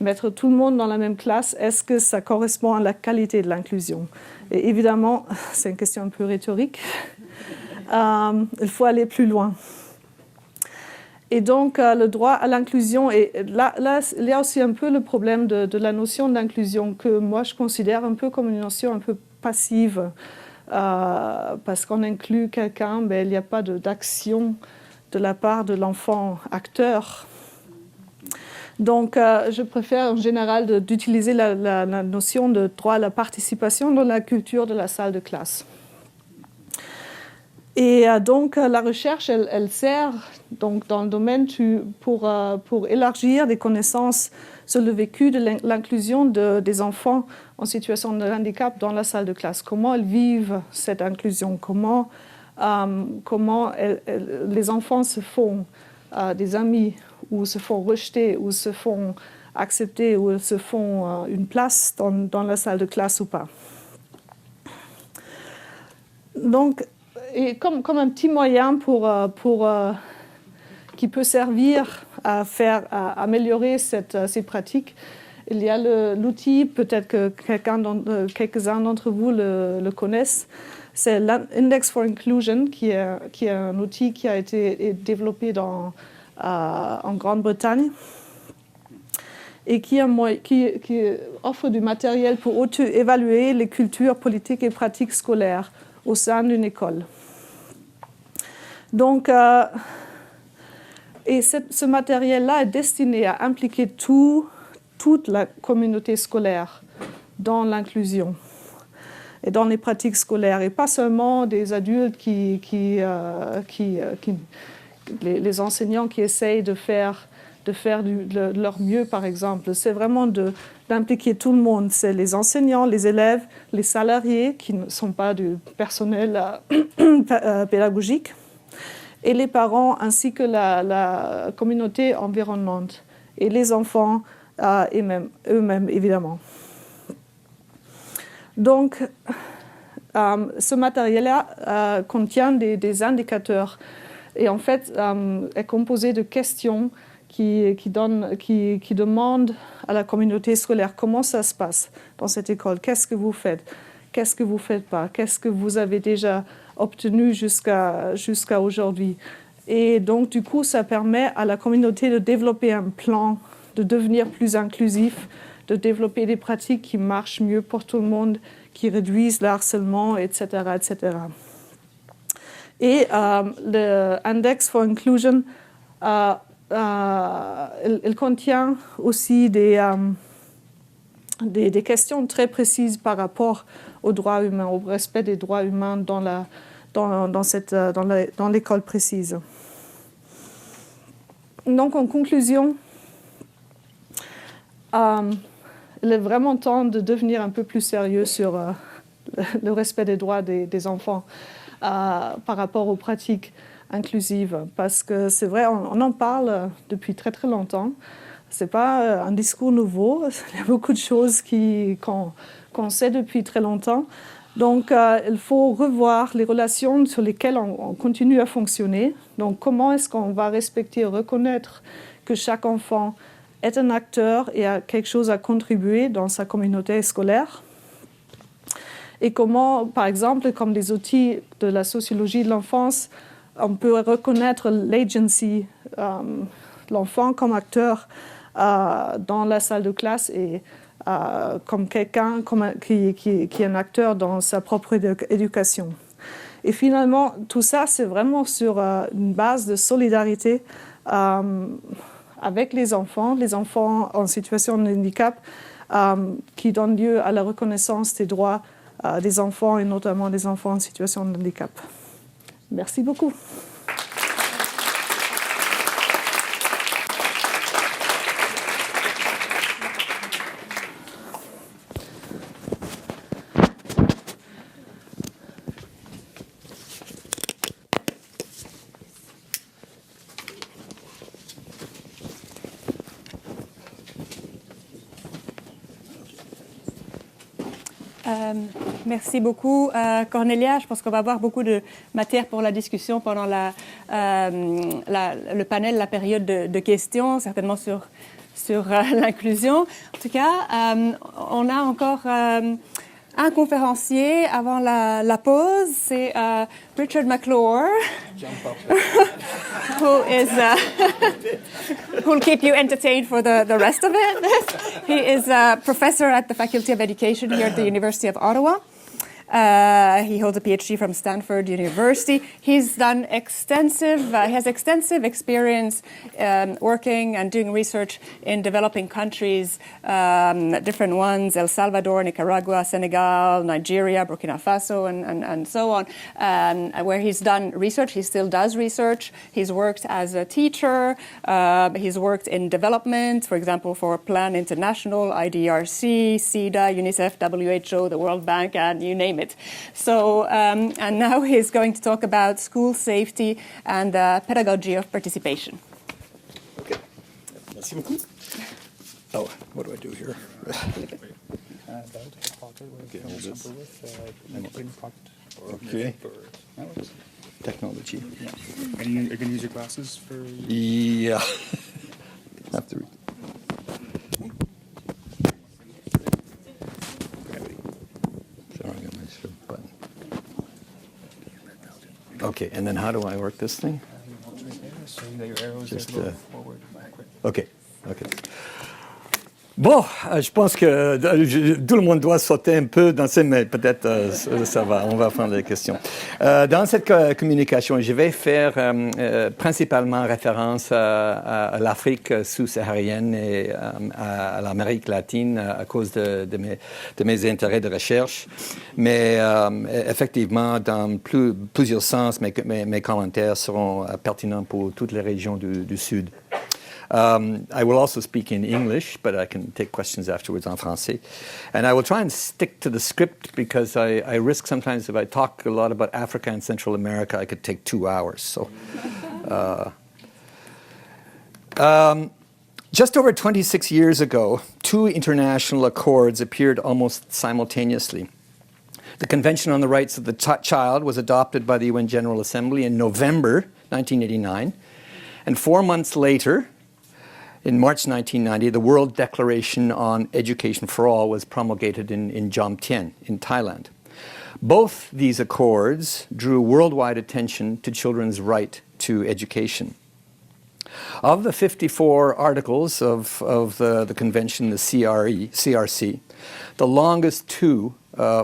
mettre tout le monde dans la même classe, est-ce que ça correspond à la qualité de l'inclusion? Et évidemment, c'est une question un peu rhétorique. Il faut aller plus loin. Et donc, le droit à l'inclusion, et là, il y a aussi un peu le problème de la notion d'inclusion que moi, je considère un peu comme une notion un peu passive, parce qu'on inclut quelqu'un, mais il n'y a pas d'action de la part de l'enfant acteur. Donc, je préfère en général d'utiliser la notion de droit à la participation dans la culture de la salle de classe. Et donc, la recherche, elle sert donc, dans le domaine pour élargir des connaissances sur le vécu de l'inclusion des enfants en situation de handicap dans la salle de classe. Comment ils vivent cette inclusion, comment les enfants se font des amis, ou se font rejeter, ou se font accepter, ou se font une place dans la salle de classe ou pas. Donc, et comme un petit moyen qui peut servir à améliorer ces pratiques, il y a l'outil, peut-être que quelques-uns d'entre vous le connaissent, c'est l'Index for Inclusion, qui est un outil qui a été développé en Grande-Bretagne et qui offre du matériel pour auto-évaluer les cultures politiques et pratiques scolaires au sein d'une école. Donc, et ce matériel-là est destiné à impliquer toute la communauté scolaire dans l'inclusion et dans les pratiques scolaires, et pas seulement des adultes les enseignants qui essayent de faire de leur mieux, par exemple. C'est vraiment d'impliquer tout le monde. C'est les enseignants, les élèves, les salariés qui ne sont pas du personnel pédagogique, et les parents, ainsi que la communauté environnante, et les enfants, eux-mêmes, évidemment. Donc, ce matériel-là contient des indicateurs. Et en fait, est composé de questions qui demandent à la communauté scolaire comment ça se passe dans cette école. Qu'est-ce que vous faites? Qu'est-ce que vous ne faites pas? Qu'est-ce que vous avez déjà obtenu jusqu'à aujourd'hui? Et donc, du coup, ça permet à la communauté de développer un plan, de devenir plus inclusif, de développer des pratiques qui marchent mieux pour tout le monde, qui réduisent le harcèlement, etc., etc. Et le Index for Inclusion, il contient aussi des questions très précises par rapport aux droits humains, au respect des droits humains dans l'école précise. Donc, en conclusion, il est vraiment temps de devenir un peu plus sérieux sur le respect des droits des enfants par rapport aux pratiques inclusive, parce que c'est vrai, on en parle depuis très très longtemps. C'est pas un discours nouveau, il y a beaucoup de choses qu'on sait depuis très longtemps. Donc, il faut revoir les relations sur lesquelles on continue à fonctionner. Donc, comment est-ce qu'on va respecter et reconnaître que chaque enfant est un acteur et a quelque chose à contribuer dans sa communauté scolaire? Et comment, par exemple, comme des outils de la sociologie de l'enfance, on peut reconnaître l'agency, l'enfant comme acteur dans la salle de classe et comme quelqu'un qui est un acteur dans sa propre éducation. Et finalement, tout ça, c'est vraiment sur une base de solidarité avec les enfants en situation de handicap, qui donne lieu à la reconnaissance des droits des enfants et notamment des enfants en situation de handicap. Merci beaucoup. Merci beaucoup, Cornelia. Je pense qu'on va avoir beaucoup de matière pour la discussion pendant le panel, la période de questions, certainement sur l'inclusion. En tout cas, on a encore un conférencier avant la pause. C'est Richard Maclure, who will keep you entertained for the rest of it. He is a professor at the Faculty of Education here at the University of Ottawa. He holds a PhD from Stanford University. He's done he has extensive experience working and doing research in developing countries, different ones, El Salvador, Nicaragua, Senegal, Nigeria, Burkina Faso, and so on, where he's done research. He still does research. He's worked as a teacher. He's worked in development, for example, for Plan International, IDRC, CEDA, UNICEF, WHO, the World Bank, and you name it. So, and now he's going to talk about school safety and pedagogy of participation. Okay. Merci beaucoup. Oh, what do I do here? Okay. Technology. And you're going to use your glasses for... Yeah. Have to read. Okay, and then how do I work this thing? So you got your arrows Just, that go forward, backward. Okay. Bon, je pense que tout le monde doit sauter un peu dans ces, mais peut-être ça va, on va prendre les questions. Dans cette communication, je vais faire principalement référence à l'Afrique sous-saharienne et à l'Amérique latine à cause de mes intérêts de recherche. Mais effectivement, dans plusieurs sens, mes commentaires seront pertinents pour toutes les régions du Sud. I will also speak in English, but I can take questions afterwards en français. And I will try and stick to the script because I risk sometimes if I talk a lot about Africa and Central America, I could take 2 hours. So, just over 26 years ago, 2 international accords appeared almost simultaneously. The Convention on the Rights of the Child was adopted by the UN General Assembly in November 1989, and 4 months later, in March 1990, the World Declaration on Education for All was promulgated in Jomtien, in Thailand. Both these accords drew worldwide attention to children's right to education. Of the 54 articles of the convention, the CRC, the longest two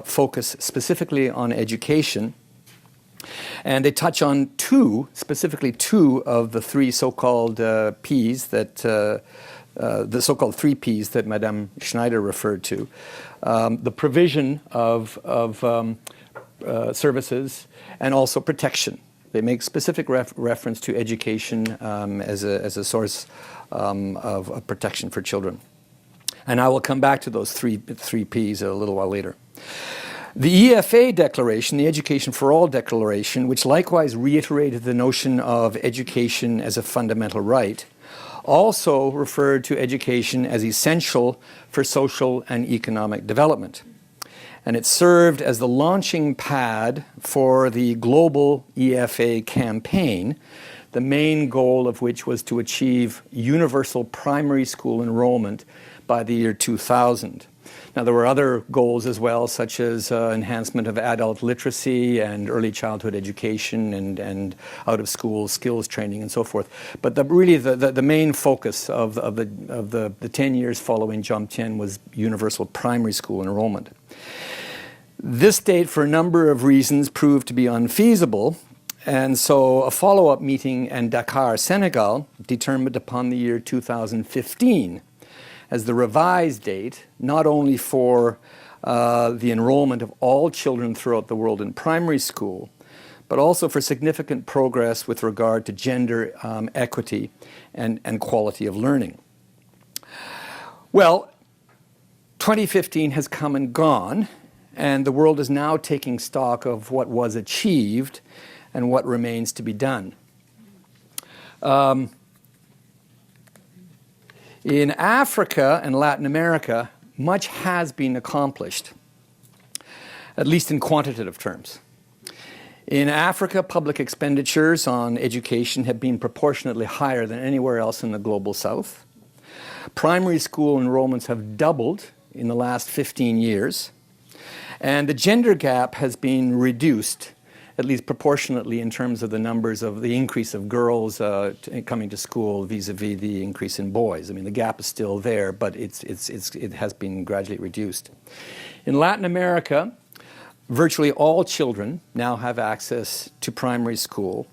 focus specifically on education, and they touch on specifically two of the three so-called Ps that the so-called 3 Ps that Madame Schneider referred to: the provision of services and also protection. They make specific reference to education as a source of protection for children. And I will come back to those three Ps a little while later. The EFA Declaration, the Education for All Declaration, which likewise reiterated the notion of education as a fundamental right, also referred to education as essential for social and economic development. And it served as the launching pad for the global EFA campaign, the main goal of which was to achieve universal primary school enrollment by the year 2000. Now, there were other goals as well, such as enhancement of adult literacy and early childhood education and out-of-school skills training and so forth. But really the main focus of the 10 years following Jomtien was universal primary school enrollment. This date, for a number of reasons, proved to be unfeasible, and so a follow-up meeting in Dakar, Senegal, determined upon the year 2015 as the revised date, not only for the enrollment of all children throughout the world in primary school, but also for significant progress with regard to gender equity and quality of learning. Well, 2015 has come and gone, and the world is now taking stock of what was achieved and what remains to be done. In Africa and Latin America, much has been accomplished, at least in quantitative terms. In Africa, public expenditures on education have been proportionately higher than anywhere else in the global south. Primary school enrollments have doubled in the last 15 years. And the gender gap has been reduced, at least proportionately, in terms of the numbers of the increase of girls coming to school vis-a-vis the increase in boys. I mean, the gap is still there, but it has been gradually reduced. In Latin America, virtually all children now have access to primary school.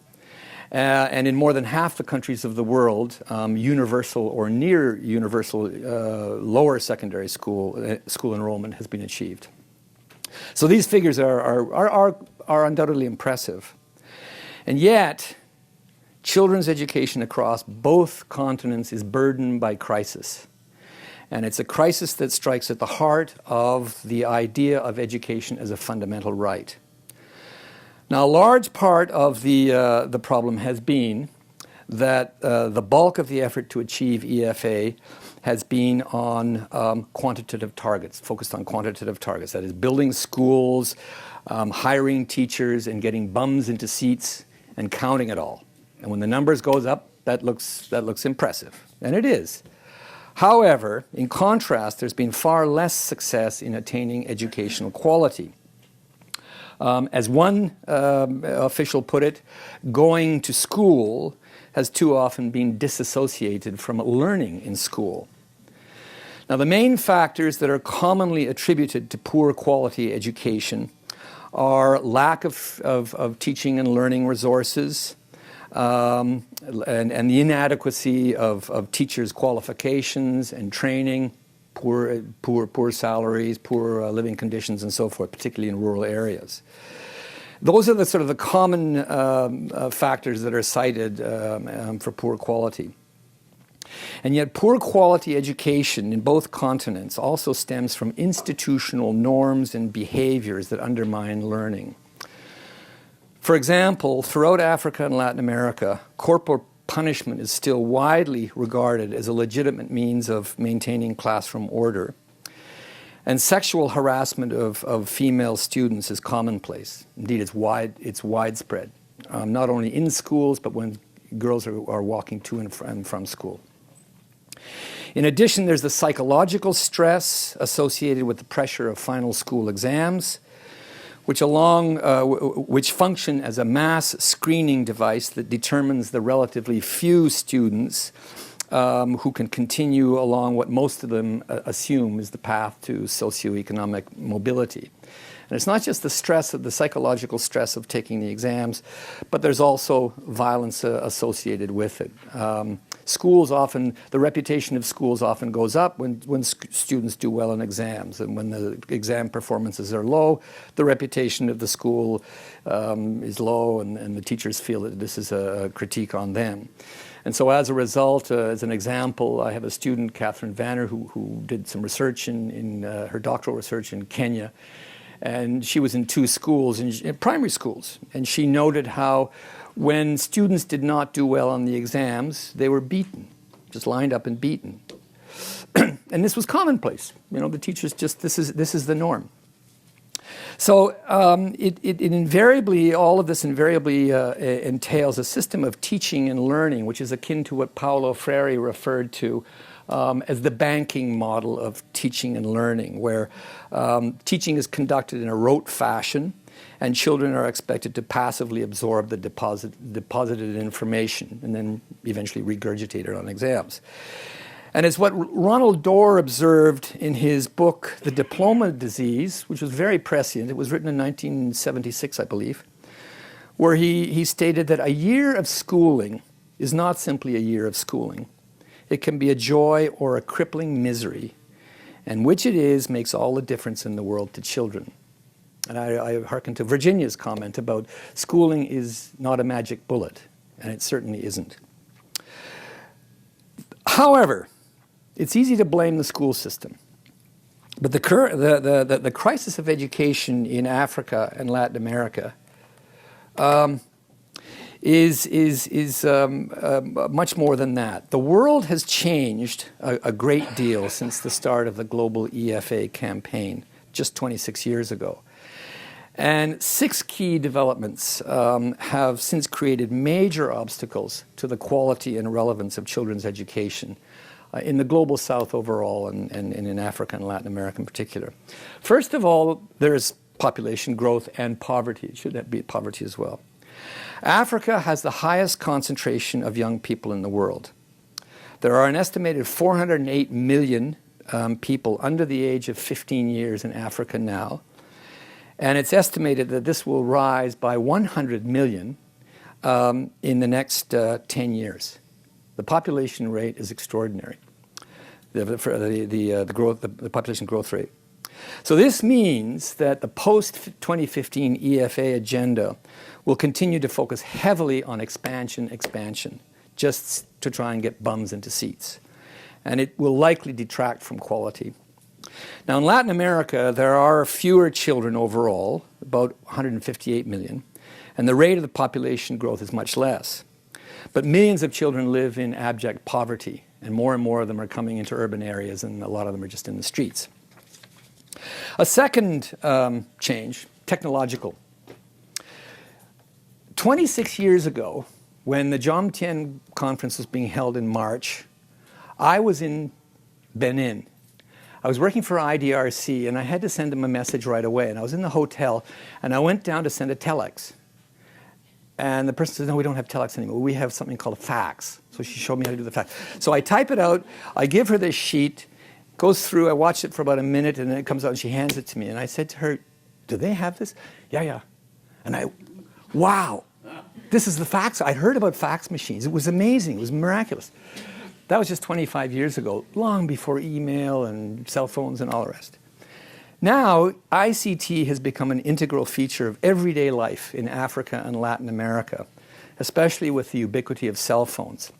And in more than half the countries of the world, universal or near universal lower secondary school enrollment has been achieved. So these figures are undoubtedly impressive. And yet, children's education across both continents is burdened by crisis. And it's a crisis that strikes at the heart of the idea of education as a fundamental right. Now, a large part of the problem has been that the bulk of the effort to achieve EFA has been on quantitative targets, focused on quantitative targets. That is, building schools, hiring teachers, and getting bums into seats and counting it all. And when the numbers goes up, that looks impressive, and it is. However, in contrast, there's been far less success in attaining educational quality. As one official put it, going to school has too often been disassociated from learning in school. Now, the main factors that are commonly attributed to poor quality education are lack of teaching and learning resources, and the inadequacy of teachers' qualifications and training, poor salaries, poor living conditions, and so forth, particularly in rural areas. Those are the sort of the common factors that are cited for poor quality. And yet poor quality education in both continents also stems from institutional norms and behaviors that undermine learning. For example, throughout Africa and Latin America, corporal punishment is still widely regarded as a legitimate means of maintaining classroom order. And sexual harassment of female students is commonplace. Indeed, it's widespread, not only in schools, but when girls are walking to and from school. In addition, there's the psychological stress associated with the pressure of final school exams, which function as a mass screening device that determines the relatively few students who can continue along what most of them assume is the path to socioeconomic mobility. And it's not just the psychological stress of taking the exams, but there's also violence associated with it. The reputation of schools often goes up when students do well in exams, and when the exam performances are low, the reputation of the school is low, and the teachers feel that this is a critique on them. And so as a result, as an example, I have a student, Catherine Vanner, who did some research in her doctoral research in Kenya. And she was in 2 schools, primary schools. And she noted how when students did not do well on the exams, they were beaten, just lined up and beaten. And this was commonplace. The teachers this is the norm. So all of this invariably entails a system of teaching and learning, which is akin to what Paulo Freire referred to as the banking model of teaching and learning, where teaching is conducted in a rote fashion, and children are expected to passively absorb the deposited information and then eventually regurgitate it on exams. And it's what Ronald Dorr observed in his book, The Diploma Disease, which was very prescient. It was written in 1976, I believe, where he stated that a year of schooling is not simply a year of schooling. It can be a joy or a crippling misery, and which it is makes all the difference in the world to children. And I hearken to Virginia's comment about schooling is not a magic bullet, and it certainly isn't. However, it's easy to blame the school system. But the crisis of education in Africa and Latin America is much more than that. The world has changed a great deal since the start of the global EFA campaign just 26 years ago. And 6 key developments have since created major obstacles to the quality and relevance of children's education in the global South overall and in Africa and Latin America in particular. First of all, there's population growth and poverty. Should that be poverty as well? Africa has the highest concentration of young people in the world. There are an estimated 408 million people under the age of 15 years in Africa now. And it's estimated that this will rise by 100 million in the next 10 years. The population rate is extraordinary, the population growth rate. So this means that the post-2015 EFA agenda will continue to focus heavily on expansion, just to try and get bums into seats. And it will likely detract from quality. Now, in Latin America, there are fewer children overall, about 158 million, and the rate of the population growth is much less. But millions of children live in abject poverty, and more of them are coming into urban areas, and a lot of them are just in the streets. A second change, technological. 26 years ago, when the Jomtien conference was being held in March, I was in Benin. I was working for IDRC, and I had to send them a message right away. And I was in the hotel, and I went down to send a telex. And the person said, no, we don't have telex anymore. We have something called a fax. So she showed me how to do the fax. So I type it out. I give her this sheet. Goes through. I watch it for about a minute, and then it comes out, and she hands it to me. And I said to her, do they have this? Yeah. And wow, this is the fax. I'd heard about fax machines. It was amazing. It was miraculous. That was just 25 years ago, long before email and cell phones and all the rest. Now, ICT has become an integral feature of everyday life in Africa and Latin America, especially with the ubiquity of cell phones.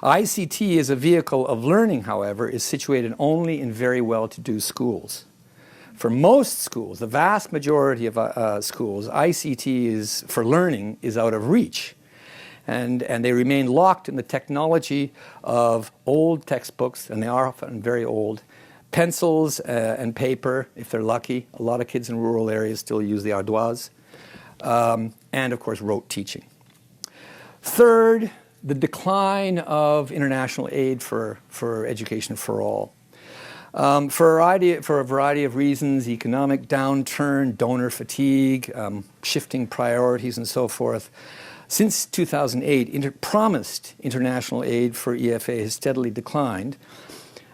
ICT as a vehicle of learning, however, is situated only in very well-to-do schools. For most schools, the vast majority of schools, ICT for learning is out of reach. And they remain locked in the technology of old textbooks, and they are often very old, pencils and paper, if they're lucky. A lot of kids in rural areas still use the ardoise. And, of course, rote teaching. Third, the decline of international aid for education for all. For a variety of reasons, economic downturn, donor fatigue, shifting priorities, and so forth. Since 2008, promised international aid for EFA has steadily declined.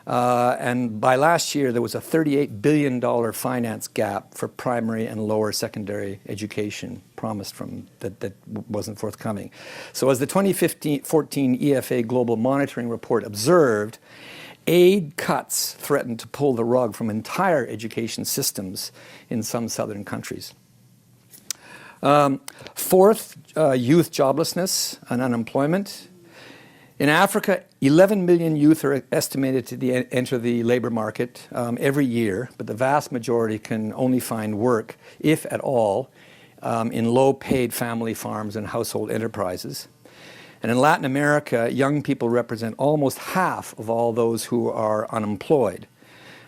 And by last year, there was a $38 billion finance gap for primary and lower secondary education promised from that wasn't forthcoming. So as the 2014 EFA Global Monitoring Report observed, aid cuts threatened to pull the rug from entire education systems in some southern countries. Fourth, youth joblessness and unemployment. In Africa, 11 million youth are estimated to enter the labor market every year, but the vast majority can only find work, if at all, in low-paid family farms and household enterprises. And in Latin America, young people represent almost half of all those who are unemployed.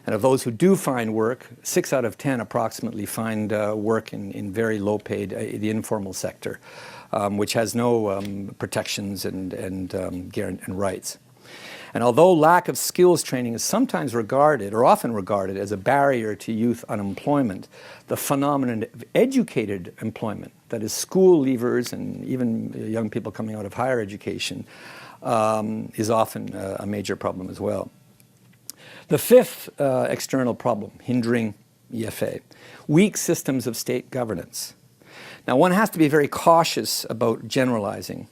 And of those who do find work, 6 out of 10 approximately find work in very low-paid, the informal sector, which has no protections and rights. And although lack of skills training is sometimes regarded, or often regarded, as a barrier to youth unemployment, the phenomenon of educated employment, that is school leavers and even young people coming out of higher education, is often a major problem as well. The fifth external problem hindering EFA, weak systems of state governance. Now, one has to be very cautious about generalizing,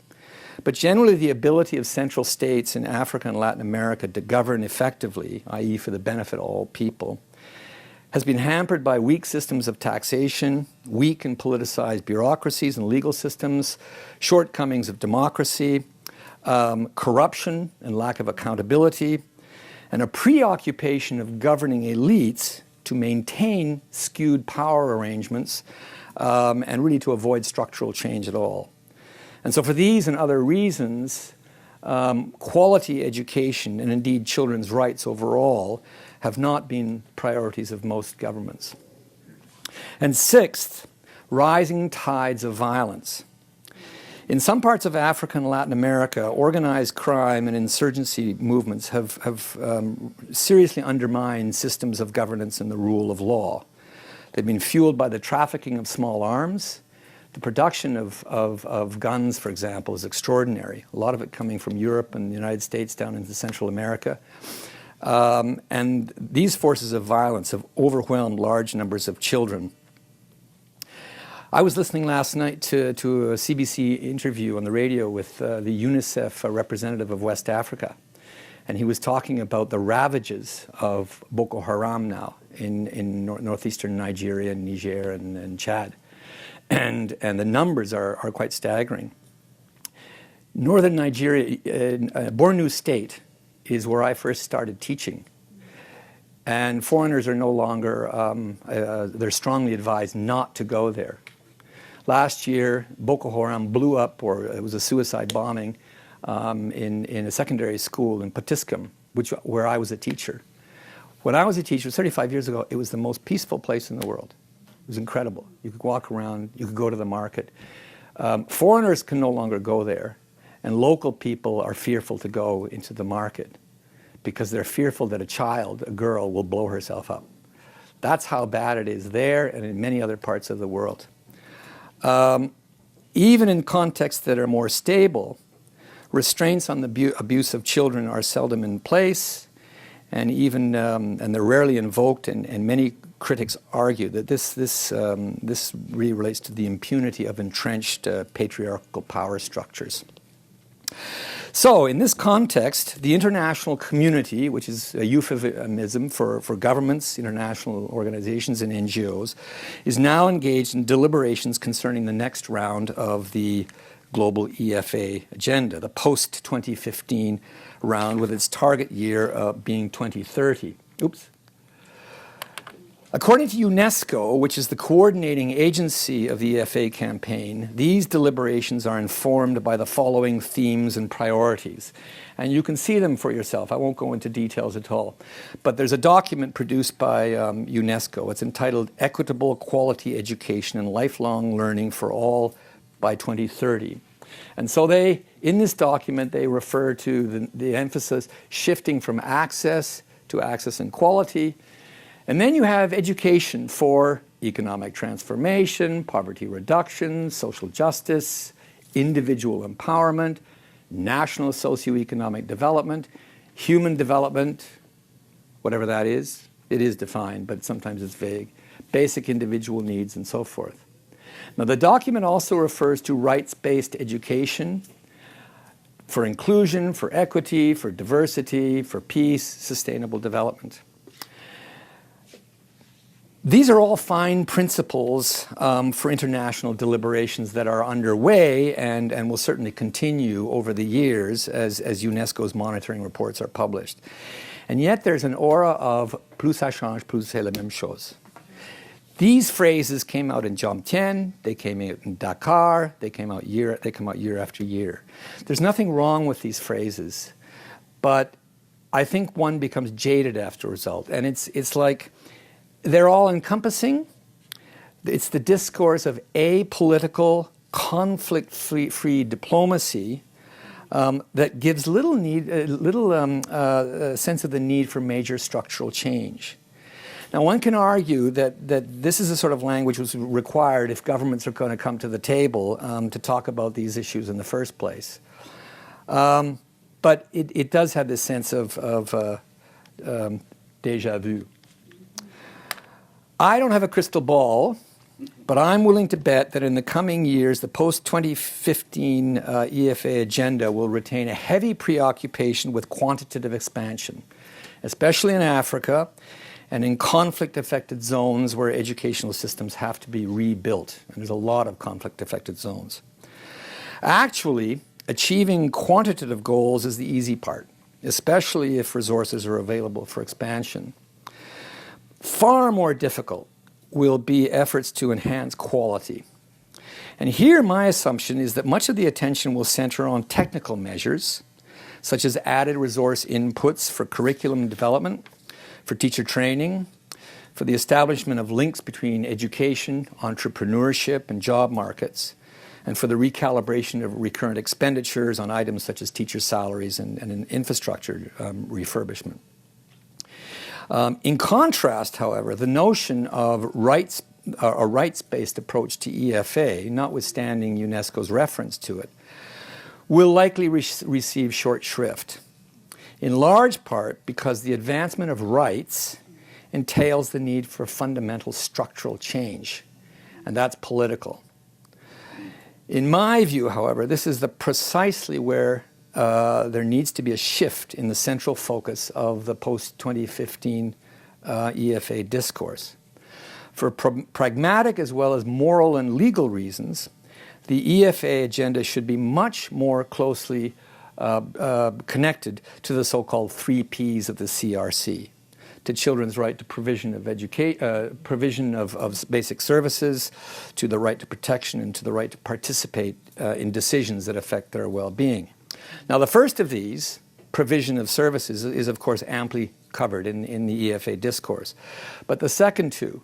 but generally the ability of central states in Africa and Latin America to govern effectively, i.e. for the benefit of all people, has been hampered by weak systems of taxation, weak and politicized bureaucracies and legal systems, shortcomings of democracy, corruption and lack of accountability, and a preoccupation of governing elites to maintain skewed power arrangements and really to avoid structural change at all. And so for these and other reasons, quality education and indeed children's rights overall have not been priorities of most governments. And sixth, rising tides of violence. In some parts of Africa and Latin America, organized crime and insurgency movements have seriously undermined systems of governance and the rule of law. They've been fueled by the trafficking of small arms. The production of guns, for example, is extraordinary. A lot of it coming from Europe and the United States down into Central America. And these forces of violence have overwhelmed large numbers of children. I was listening last night to a CBC interview on the radio with the UNICEF representative of West Africa. And he was talking about the ravages of Boko Haram now in northeastern Nigeria, Niger, and Chad. And the numbers are quite staggering. Northern Nigeria, Borno State, is where I first started teaching. And foreigners are no longer, they're strongly advised not to go there. Last year, Boko Haram blew up, or it was a suicide bombing, in a secondary school in Potiskum, where I was a teacher. When I was a teacher, 35 years ago, it was the most peaceful place in the world. It was incredible. You could walk around, you could go to the market. Foreigners can no longer go there, and local people are fearful to go into the market because they're fearful that a girl, will blow herself up. That's how bad it is there and in many other parts of the world. Even in contexts that are more stable, restraints on the abuse of children are seldom in place, and even and they're rarely invoked. And many critics argue that this really relates to the impunity of entrenched patriarchal power structures. So, in this context, the international community, which is a euphemism for governments, international organizations, and NGOs, is now engaged in deliberations concerning the next round of the global EFA agenda, the post-2015 round, with its target year being 2030. Oops. According to UNESCO, which is the coordinating agency of the EFA campaign, these deliberations are informed by the following themes and priorities. And you can see them for yourself. I won't go into details at all. But there's a document produced by UNESCO. It's entitled Equitable Quality Education and Lifelong Learning for All by 2030. And so in this document, they refer to the emphasis shifting from access to access and quality. And then you have education for economic transformation, poverty reduction, social justice, individual empowerment, national socioeconomic development, human development, whatever that is. It is defined, but sometimes it's vague. Basic individual needs and so forth. Now, the document also refers to rights-based education for inclusion, for equity, for diversity, for peace, sustainable development. These are all fine principles for international deliberations that are underway and will certainly continue over the years as UNESCO's monitoring reports are published. And yet there's an aura of plus ça change, plus c'est la même chose. These phrases came out in Jomtien, they came out in Dakar, they come out year after year. There's nothing wrong with these phrases, but I think one becomes jaded after a result. And it's like they're all encompassing. It's the discourse of apolitical, conflict-free diplomacy that gives little sense of the need for major structural change. Now, one can argue that this is a sort of language which is required if governments are going to come to the table to talk about these issues in the first place. But it does have this sense of déjà vu. I don't have a crystal ball, but I'm willing to bet that in the coming years, the post-2015 EFA agenda will retain a heavy preoccupation with quantitative expansion, especially in Africa and in conflict-affected zones where educational systems have to be rebuilt. And there's a lot of conflict-affected zones. Actually, achieving quantitative goals is the easy part, especially if resources are available for expansion. Far more difficult will be efforts to enhance quality. And here my assumption is that much of the attention will center on technical measures, such as added resource inputs for curriculum development, for teacher training, for the establishment of links between education, entrepreneurship, and job markets, and for the recalibration of recurrent expenditures on items such as teacher salaries and infrastructure refurbishment. In contrast, however, the notion of a rights-based approach to EFA, notwithstanding UNESCO's reference to it, will likely receive short shrift, in large part because the advancement of rights entails the need for fundamental structural change, and that's political. In my view, however, this is precisely where there needs to be a shift in the central focus of the post-2015 EFA discourse. For pragmatic as well as moral and legal reasons, the EFA agenda should be much more closely connected to the so-called 3 Ps of the CRC, to children's right to provision of basic services, to the right to protection, and to the right to participate in decisions that affect their well-being. Now, the first of these, provision of services, is of course amply covered in the EFA discourse. But the second two,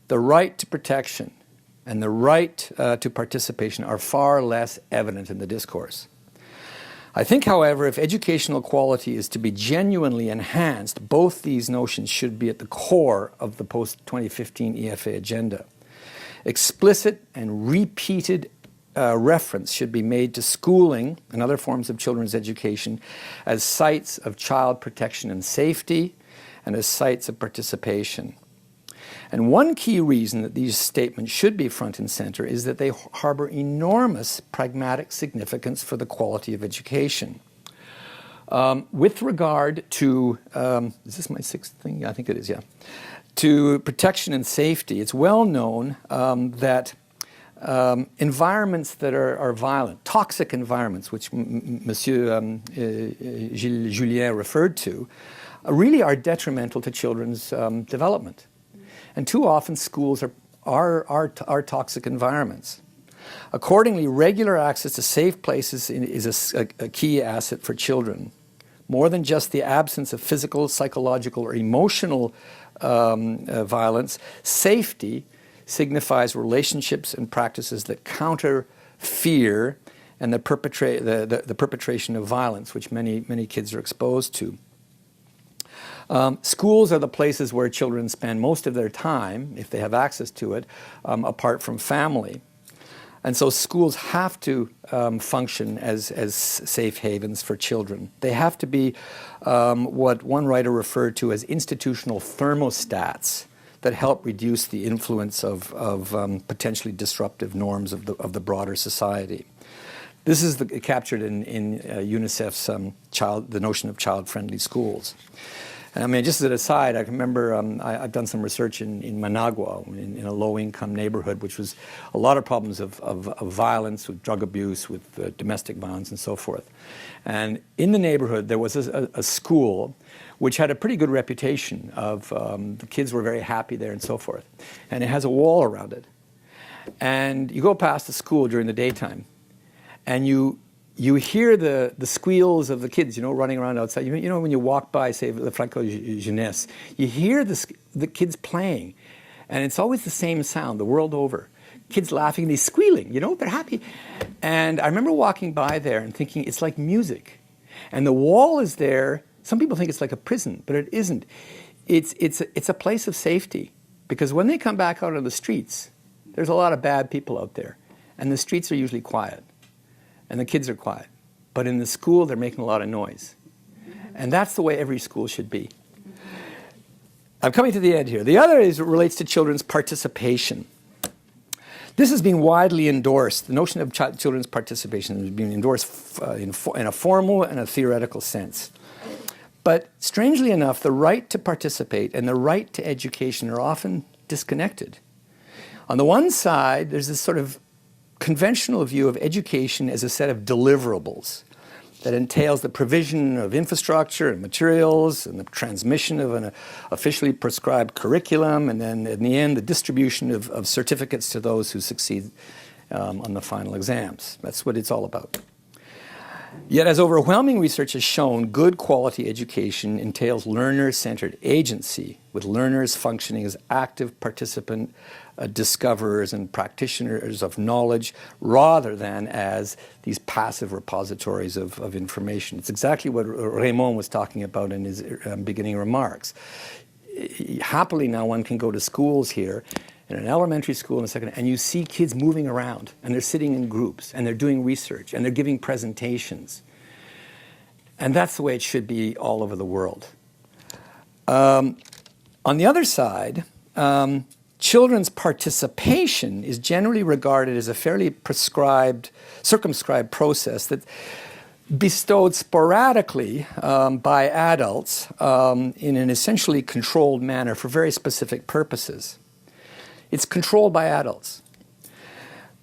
the right to protection and the right to participation, are far less evident in the discourse. I think, however, if educational quality is to be genuinely enhanced, both these notions should be at the core of the post-2015 EFA agenda. Explicit and repeated reference should be made to schooling and other forms of children's education as sites of child protection and safety and as sites of participation. And one key reason that these statements should be front and center is that they harbor enormous pragmatic significance for the quality of education. With regard to, is this my sixth thing? Yeah, I think it is, yeah. To protection and safety, it's well known that environments that are violent, toxic environments, which Monsieur Julien referred to, really are detrimental to children's development. And too often schools are toxic environments. Accordingly, regular access to safe places is a key asset for children. More than just the absence of physical, psychological, or emotional violence, safety signifies relationships and practices that counter fear and the perpetration of violence, which many kids are exposed to. Schools are the places where children spend most of their time, if they have access to it, apart from family. And so schools have to function as safe havens for children. They have to be what one writer referred to as institutional thermostats that help reduce the influence of potentially disruptive norms of the broader society. This is captured in UNICEF's the notion of child-friendly schools. And I mean, just as an aside, I remember I've done some research in Managua, in a low-income neighborhood, which was a lot of problems of violence, with drug abuse, with domestic violence, and so forth. And in the neighborhood, there was a school which had a pretty good reputation of the kids were very happy there and so forth. And it has a wall around it. And you go past the school during the daytime, and you hear the squeals of the kids, running around outside. When you walk by, say, the Franco Jeunesse, you hear the kids playing. And it's always the same sound the world over. Kids laughing, they're squealing, they're happy. And I remember walking by there and thinking, it's like music. And the wall is there. Some people think it's like a prison, but it isn't. It's a place of safety. Because when they come back out on the streets, there's a lot of bad people out there. And the streets are usually quiet. And the kids are quiet. But in the school, they're making a lot of noise. And that's the way every school should be. I'm coming to the end here. The other relates to children's participation. This has been widely endorsed. The notion of children's participation has been endorsed in a formal and a theoretical sense. But strangely enough, the right to participate and the right to education are often disconnected. On the one side, there's this sort of conventional view of education as a set of deliverables that entails the provision of infrastructure and materials and the transmission of an officially prescribed curriculum, and then in the end the distribution of certificates to those who succeed on the final exams. That's what it's all about. Yet, as overwhelming research has shown, good quality education entails learner-centered agency, with learners functioning as active participant discoverers and practitioners of knowledge, rather than as these passive repositories of information. It's exactly what Raymond was talking about in his beginning remarks. Happily now one can go to schools here, in an elementary school and a secondary, and you see kids moving around, and they're sitting in groups, and they're doing research, and they're giving presentations. And that's the way it should be all over the world. On the other side, children's participation is generally regarded as a fairly circumscribed process that bestowed sporadically by adults in an essentially controlled manner for very specific purposes. It's controlled by adults.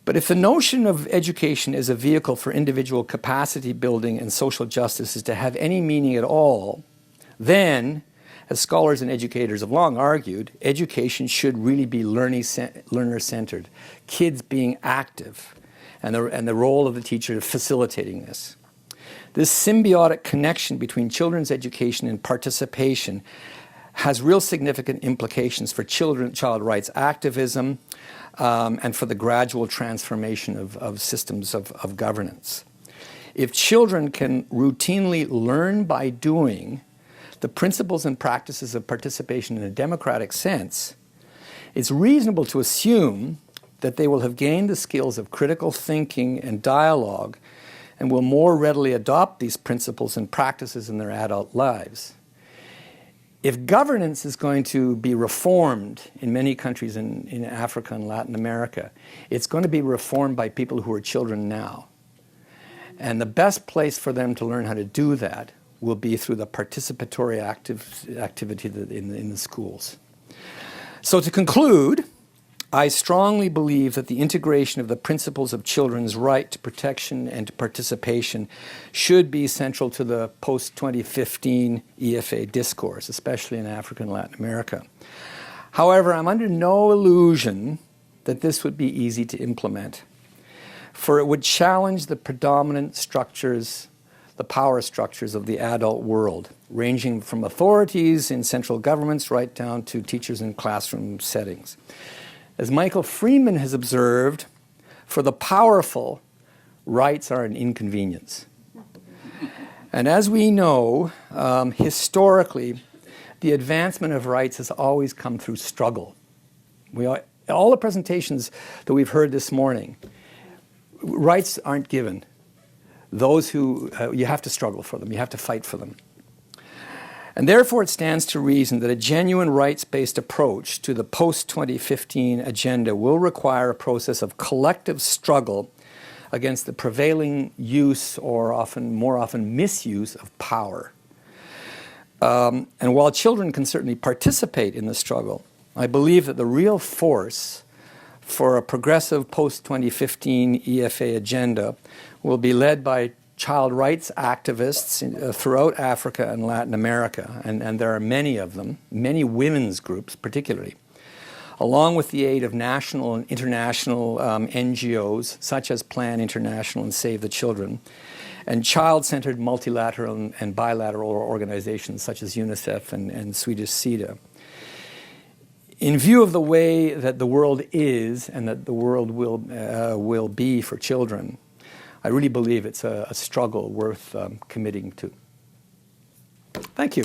But if the notion of education as a vehicle for individual capacity building and social justice is to have any meaning at all, then, as scholars and educators have long argued, education should really be learner-centered, kids being active, and the role of the teacher facilitating this. This symbiotic connection between children's education and participation has real significant implications for child rights activism and for the gradual transformation of systems of governance. If children can routinely learn by doing the principles and practices of participation in a democratic sense, it's reasonable to assume that they will have gained the skills of critical thinking and dialogue and will more readily adopt these principles and practices in their adult lives. If governance is going to be reformed in many countries in Africa and Latin America, it's going to be reformed by people who are children now. And the best place for them to learn how to do that will be through the participatory activity in the schools. So to conclude, I strongly believe that the integration of the principles of children's right to protection and to participation should be central to the post-2015 EFA discourse, especially in Africa and Latin America. However, I'm under no illusion that this would be easy to implement, for it would challenge the predominant structures, the power structures of the adult world, ranging from authorities in central governments right down to teachers in classroom settings. As Michael Freeman has observed, for the powerful, rights are an inconvenience. And as we know, historically, the advancement of rights has always come through struggle. All the presentations that we've heard this morning, rights aren't given. Those who, you have to struggle for them, you have to fight for them. And therefore it stands to reason that a genuine rights-based approach to the post-2015 agenda will require a process of collective struggle against the prevailing use or more often misuse of power. And while children can certainly participate in the struggle, I believe that the real force for a progressive post-2015 EFA agenda will be led by child rights activists throughout Africa and Latin America, and there are many of them, many women's groups particularly, along with the aid of national and international NGOs such as Plan International and Save the Children, and child-centered multilateral and bilateral organizations such as UNICEF and Swedish SIDA. In view of the way that the world is and that the world will be for children, I really believe it's a struggle worth committing to. Thank you.